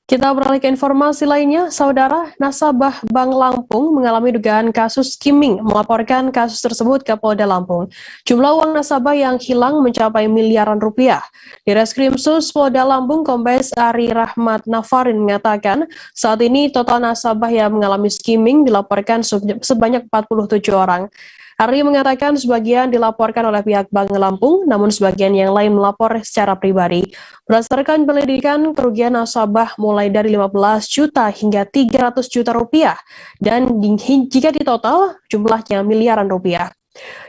Kita beralih ke informasi lainnya, Saudara. Nasabah Bank Lampung mengalami dugaan kasus skimming, melaporkan kasus tersebut ke Polda Lampung. Jumlah uang nasabah yang hilang mencapai miliaran rupiah. Di Reskrimsus Polda Lampung, Kombes Ari Rahmat Nafarin mengatakan, saat ini total nasabah yang mengalami skimming dilaporkan sebanyak 47 orang. Ari mengatakan sebagian dilaporkan oleh pihak Bank Lampung, namun sebagian yang lain melapor secara pribadi. Berdasarkan penyelidikan, kerugian nasabah mulai dari 15 juta hingga 300 juta rupiah, dan jika ditotal jumlahnya miliaran rupiah.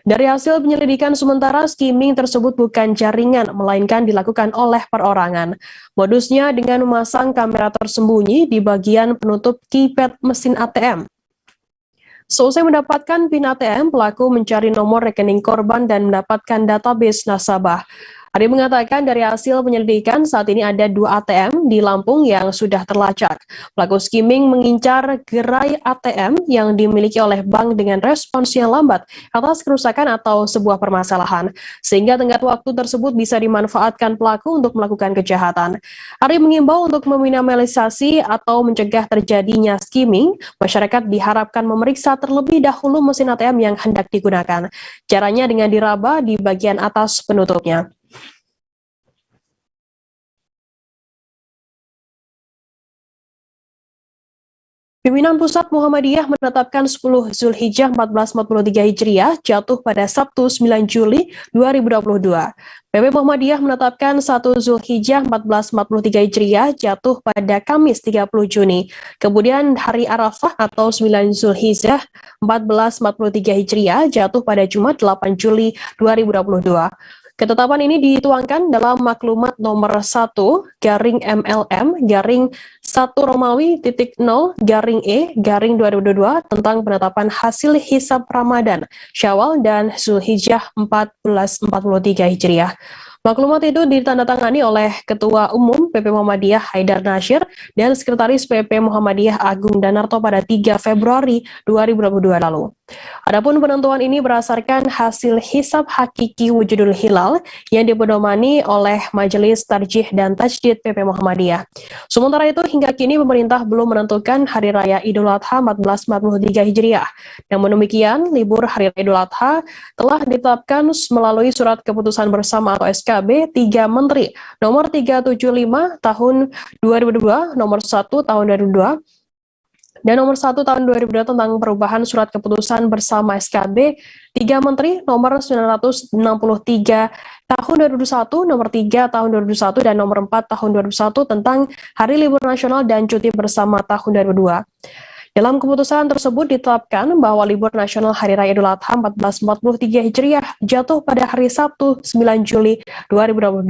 Dari hasil penyelidikan sementara, skimming tersebut bukan jaringan, melainkan dilakukan oleh perorangan. Modusnya dengan memasang kamera tersembunyi di bagian penutup keypad mesin ATM. Selesai mendapatkan PIN ATM, pelaku mencari nomor rekening korban dan mendapatkan database nasabah. Ari mengatakan dari hasil penyelidikan saat ini ada 2 ATM di Lampung yang sudah terlacak. Pelaku skimming mengincar gerai ATM yang dimiliki oleh bank dengan respons yang lambat atas kerusakan atau sebuah permasalahan, sehingga tenggat waktu tersebut bisa dimanfaatkan pelaku untuk melakukan kejahatan. Ari mengimbau untuk meminimalisasi atau mencegah terjadinya skimming, masyarakat diharapkan memeriksa terlebih dahulu mesin ATM yang hendak digunakan. Caranya dengan diraba di bagian atas penutupnya. Pimpinan Pusat Muhammadiyah menetapkan 10 Zulhijjah 1443 Hijriah jatuh pada Sabtu 9 Juli 2022. PP Muhammadiyah menetapkan 1 Zulhijjah 1443 Hijriah jatuh pada Kamis 30 Juni. Kemudian hari Arafah atau 9 Zulhijjah 1443 Hijriah jatuh pada Jumat 8 Juli 2022. Ketetapan ini dituangkan dalam maklumat nomor 1 garing MLM garing 1 Romawi titik 0 garing E garing 2022 tentang penetapan hasil hisab Ramadan, Syawal dan Zulhijjah 1443 Hijriah. Maklumat itu ditandatangani oleh Ketua Umum PP Muhammadiyah Haidar Nasyir dan Sekretaris PP Muhammadiyah Agung Danarto pada 3 Februari 2022 lalu. Adapun penentuan ini berdasarkan hasil hisab hakiki wujudul hilal yang dipedomani oleh Majelis Tarjih dan Tajdid PP Muhammadiyah. Sementara itu hingga kini pemerintah belum menentukan Hari Raya Idul Adha 1443 Hijriah. Namun demikian, libur Hari Raya Idul Adha telah ditetapkan melalui surat keputusan bersama atau SKB 3 Menteri nomor 375 tahun 2022, nomor 1 tahun 2022, dan nomor 1 tahun 2002 tentang perubahan surat keputusan bersama SKB 3 Menteri nomor 963 tahun 2001, nomor 3 tahun 2001, dan nomor 4 tahun 2001 tentang Hari Libur Nasional dan Cuti Bersama tahun 2002. Dalam keputusan tersebut ditetapkan bahwa libur nasional Hari Raya Idul Adha 1443 Hijriah jatuh pada hari Sabtu 9 Juli 2022.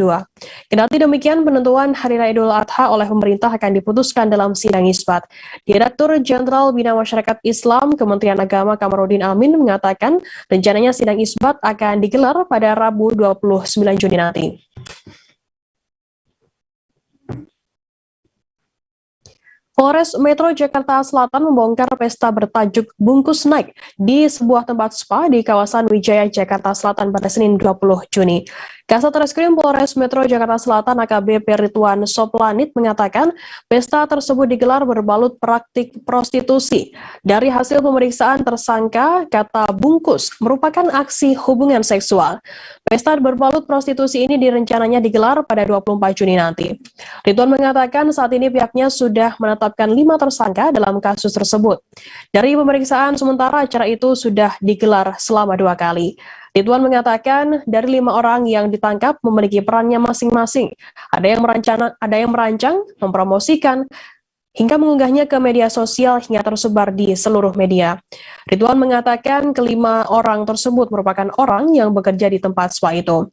Kendati demikian, penentuan Hari Raya Idul Adha oleh pemerintah akan diputuskan dalam sidang isbat. Direktur Jenderal Bina Masyarakat Islam Kementerian Agama Kamarudin Amin mengatakan rencananya sidang isbat akan digelar pada Rabu 29 Juni nanti. Polres Metro Jakarta Selatan membongkar pesta bertajuk Bungkus Naik di sebuah tempat spa di kawasan Wijaya, Jakarta Selatan pada Senin 20 Juni. Kasat Reskrim Polres Metro Jakarta Selatan AKBP Ridwan Soplanit mengatakan pesta tersebut digelar berbalut praktik prostitusi. Dari hasil pemeriksaan tersangka, kata bungkus merupakan aksi hubungan seksual. Pesta berbalut prostitusi ini direncananya digelar pada 24 Juni nanti. Ridwan mengatakan saat ini pihaknya sudah menetapkan 5 tersangka dalam kasus tersebut. Dari pemeriksaan sementara acara itu sudah digelar selama 2 kali. Ridwan mengatakan dari 5 orang yang ditangkap memiliki perannya masing-masing. Ada yang merancang, mempromosikan, hingga mengunggahnya ke media sosial hingga tersebar di seluruh media. Ridwan mengatakan kelima orang tersebut merupakan orang yang bekerja di tempat spa itu.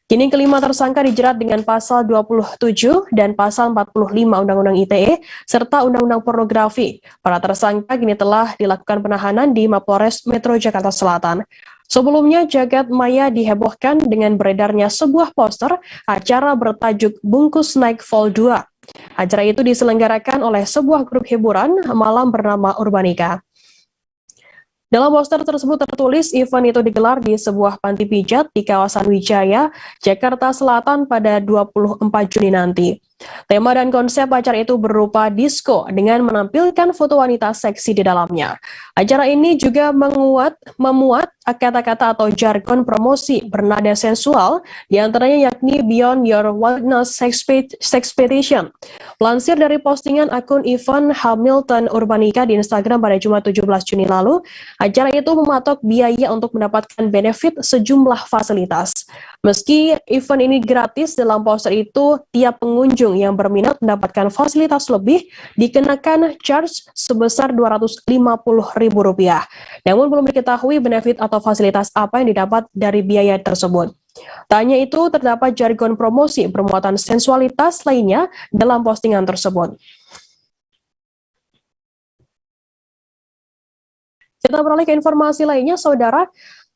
Kini kelima tersangka dijerat dengan pasal 27 dan pasal 45 Undang-Undang ITE serta Undang-Undang Pornografi. Para tersangka kini telah dilakukan penahanan di Mapolres Metro Jakarta Selatan. Sebelumnya, jagat maya dihebohkan dengan beredarnya sebuah poster acara bertajuk Bungkus Naik Vol 2. Acara itu diselenggarakan oleh sebuah grup hiburan malam bernama Urbanika. Dalam poster tersebut tertulis event itu digelar di sebuah panti pijat di kawasan Wijaya, Jakarta Selatan pada 24 Juni nanti. Tema dan konsep acara itu berupa disco dengan menampilkan foto wanita seksi di dalamnya. Acara ini juga memuat kata-kata atau jargon promosi bernada sensual, diantaranya yakni Beyond Your Wildness Sexpedition. Lansir dari postingan akun Ivan Hamilton Urbanika di Instagram pada Jumat 17 Juni lalu, acara itu mematok biaya untuk mendapatkan benefit sejumlah fasilitas. Meski event ini gratis, dalam poster itu tiap pengunjung yang berminat mendapatkan fasilitas lebih dikenakan charge sebesar Rp250.000. Namun belum diketahui benefit atau fasilitas apa yang didapat dari biaya tersebut. Tak hanya itu, terdapat jargon promosi bermuatan sensualitas lainnya dalam postingan tersebut. Kita beralih ke informasi lainnya, Saudara.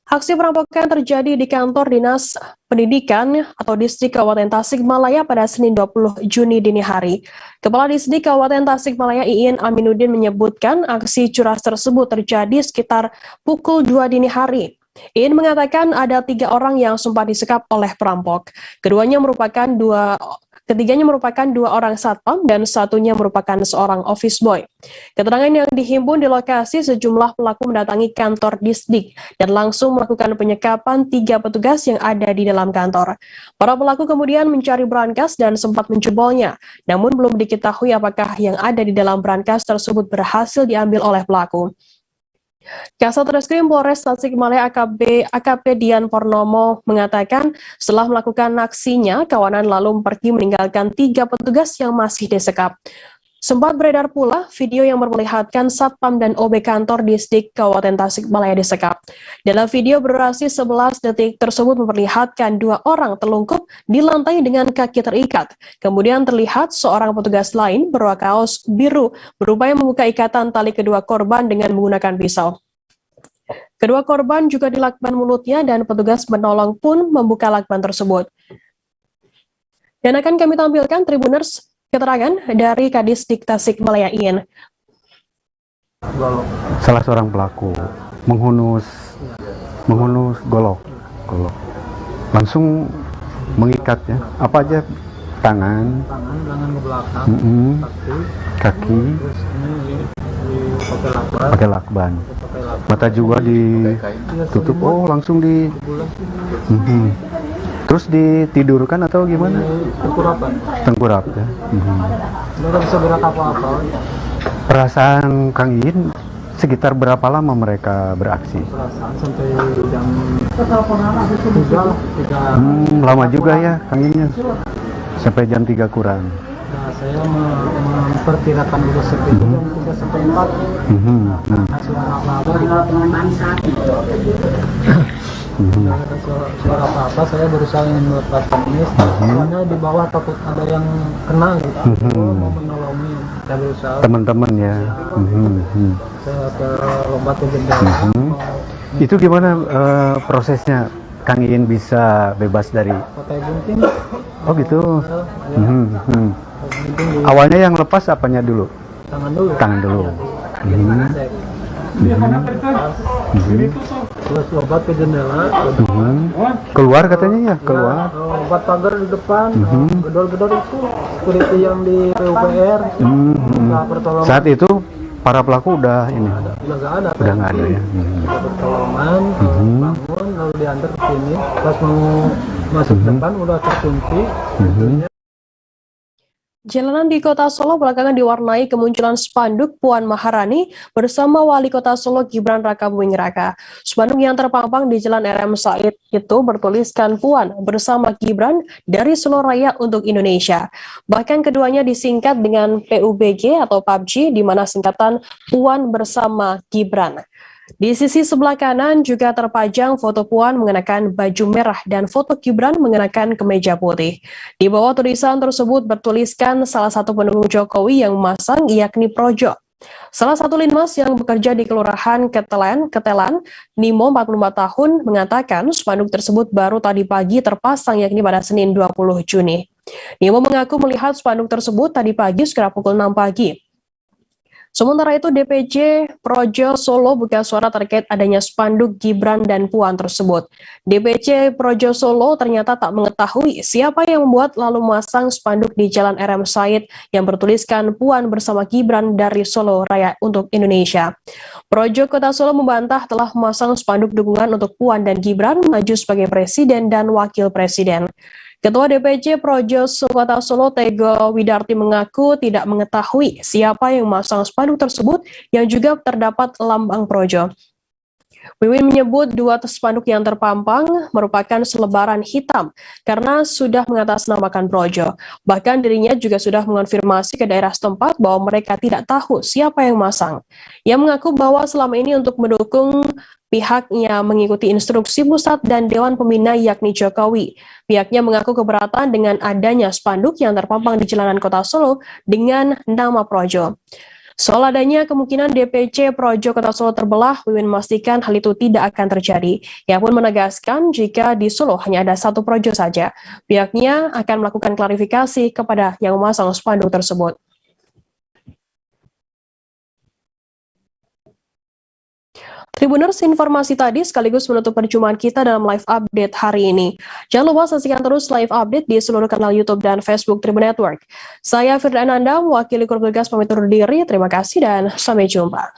Aksi perampokan terjadi di kantor Dinas Pendidikan atau Distrik Kabupaten Tasikmalaya pada Senin 20 Juni dini hari. Kepala Distrik Kabupaten Tasikmalaya Iin Aminuddin menyebutkan aksi curas tersebut terjadi sekitar pukul 2 dini hari. Iin mengatakan ada 3 orang yang sempat disekap oleh perampok. Ketiganya merupakan 2 orang satpam dan satunya merupakan seorang office boy. Keterangan yang dihimpun di lokasi, sejumlah pelaku mendatangi kantor Disdik dan langsung melakukan penyekapan 3 petugas yang ada di dalam kantor. Para pelaku kemudian mencari brankas dan sempat menjebolnya, namun belum diketahui apakah yang ada di dalam brankas tersebut berhasil diambil oleh pelaku. Kasat Reskrim Polres Tasikmalaya AKP Dian Purnomo mengatakan setelah melakukan aksinya, kawanan lalu pergi meninggalkan 3 petugas yang masih disekap. Sempat beredar pula video yang memperlihatkan satpam dan OB kantor Distrik Kabupaten Tasikmalaya disekap. Dalam video berdurasi 11 detik tersebut memperlihatkan 2 orang terlungkup di lantai dengan kaki terikat. Kemudian terlihat seorang petugas lain berwarna kaos biru berupaya membuka ikatan tali kedua korban dengan menggunakan pisau. Kedua korban juga dilakban mulutnya dan petugas menolong pun membuka lakban tersebut. Dan akan kami tampilkan Tribuners keterangan dari Kadisdik Tasikmalaya Iin. Salah seorang pelaku menghunus golok, langsung mengikatnya. Apa aja? Tangan ke belakang, kaki, pakai lakban. Mata juga ditutup. Oh, langsung di. Terus ditidurkan atau gimana? Tengkurap ya. Nggak bisa gerak apa-apa. Perasaan Kang Iin, sekitar berapa lama mereka beraksi? Sampai jam 3. Lama juga ya Kang Iin, sampai jam 3 kurang. Nah, saya memperkirakan juga seperti itu jam 3 sampai 4. Suara apa-apa, saya berusaha ingin melepaskan ini, soalnya di bawah takut ada yang kena gitu. Mau menolongin, saya berusaha. Teman-teman ya. Saya lompat ke jendela. Itu gimana prosesnya Kang Iin bisa bebas dari? Pakai gunting. Oh gitu. Awalnya yang lepas apanya dulu? Tangan dulu. Tangan dulu. Terus lompat ke jendela. Keluar katanya ya, keluar. Lompat pagar di depan. Gedor-gedor itu security yang di PUPR. Pertolongan. Saat itu para pelaku udah ini. Udah nggak ada. Ya. Pertolongan, bangun lalu diantar ke sini. Pas mau masuk depan udah terkunci. Jalanan di Kota Solo belakangan diwarnai kemunculan spanduk Puan Maharani bersama Wali Kota Solo Gibran Rakabuming Raka. Spanduk yang terpampang di Jalan RM Said itu bertuliskan Puan bersama Gibran dari Solo Raya untuk Indonesia. Bahkan keduanya disingkat dengan PUBG atau PUBG, di mana singkatan Puan bersama Gibran. Di sisi sebelah kanan juga terpajang foto Puan mengenakan baju merah dan foto Gibran mengenakan kemeja putih. Di bawah tulisan tersebut bertuliskan salah satu pendukung Jokowi yang memasang, yakni Projo. Salah satu linmas yang bekerja di Kelurahan Ketelan, Nimo 45 tahun, mengatakan spanduk tersebut baru tadi pagi terpasang, yakni pada Senin 20 Juni. Nimo mengaku melihat spanduk tersebut tadi pagi sekitar pukul 6 pagi. Sementara itu, DPC Projo Solo buka suara terkait adanya spanduk Gibran dan Puan tersebut. DPC Projo Solo ternyata tak mengetahui siapa yang membuat lalu memasang spanduk di Jalan RM Said yang bertuliskan Puan bersama Gibran dari Solo Raya untuk Indonesia. Projo Kota Solo membantah telah memasang spanduk dukungan untuk Puan dan Gibran maju sebagai presiden dan wakil presiden. Ketua DPC Projo Kota Solo Tego Widarti mengaku tidak mengetahui siapa yang memasang spanduk tersebut yang juga terdapat lambang Projo. Wiwin menyebut dua spanduk yang terpampang merupakan selebaran hitam karena sudah mengatasnamakan Projo. Bahkan dirinya juga sudah mengonfirmasi ke daerah setempat bahwa mereka tidak tahu siapa yang memasang. Ia mengaku bahwa selama ini untuk mendukung pihaknya mengikuti instruksi pusat dan Dewan Pembina yakni Jokowi. Pihaknya mengaku keberatan dengan adanya spanduk yang terpampang di jalanan Kota Solo dengan nama Projo. Soal adanya kemungkinan DPC Projo Kota Solo terbelah, Wiwin memastikan hal itu tidak akan terjadi. Ia pun menegaskan jika di Solo hanya ada satu Projo saja. Pihaknya akan melakukan klarifikasi kepada yang memasang spanduk tersebut. Tribuners, informasi tadi sekaligus menutup perjumpaan kita dalam live update hari ini. Jangan lupa saksikan terus live update di seluruh kanal YouTube dan Facebook Tribun Network. Saya Firda Ananda, mewakili kru tugas pamit undur diri. Terima kasih dan sampai jumpa.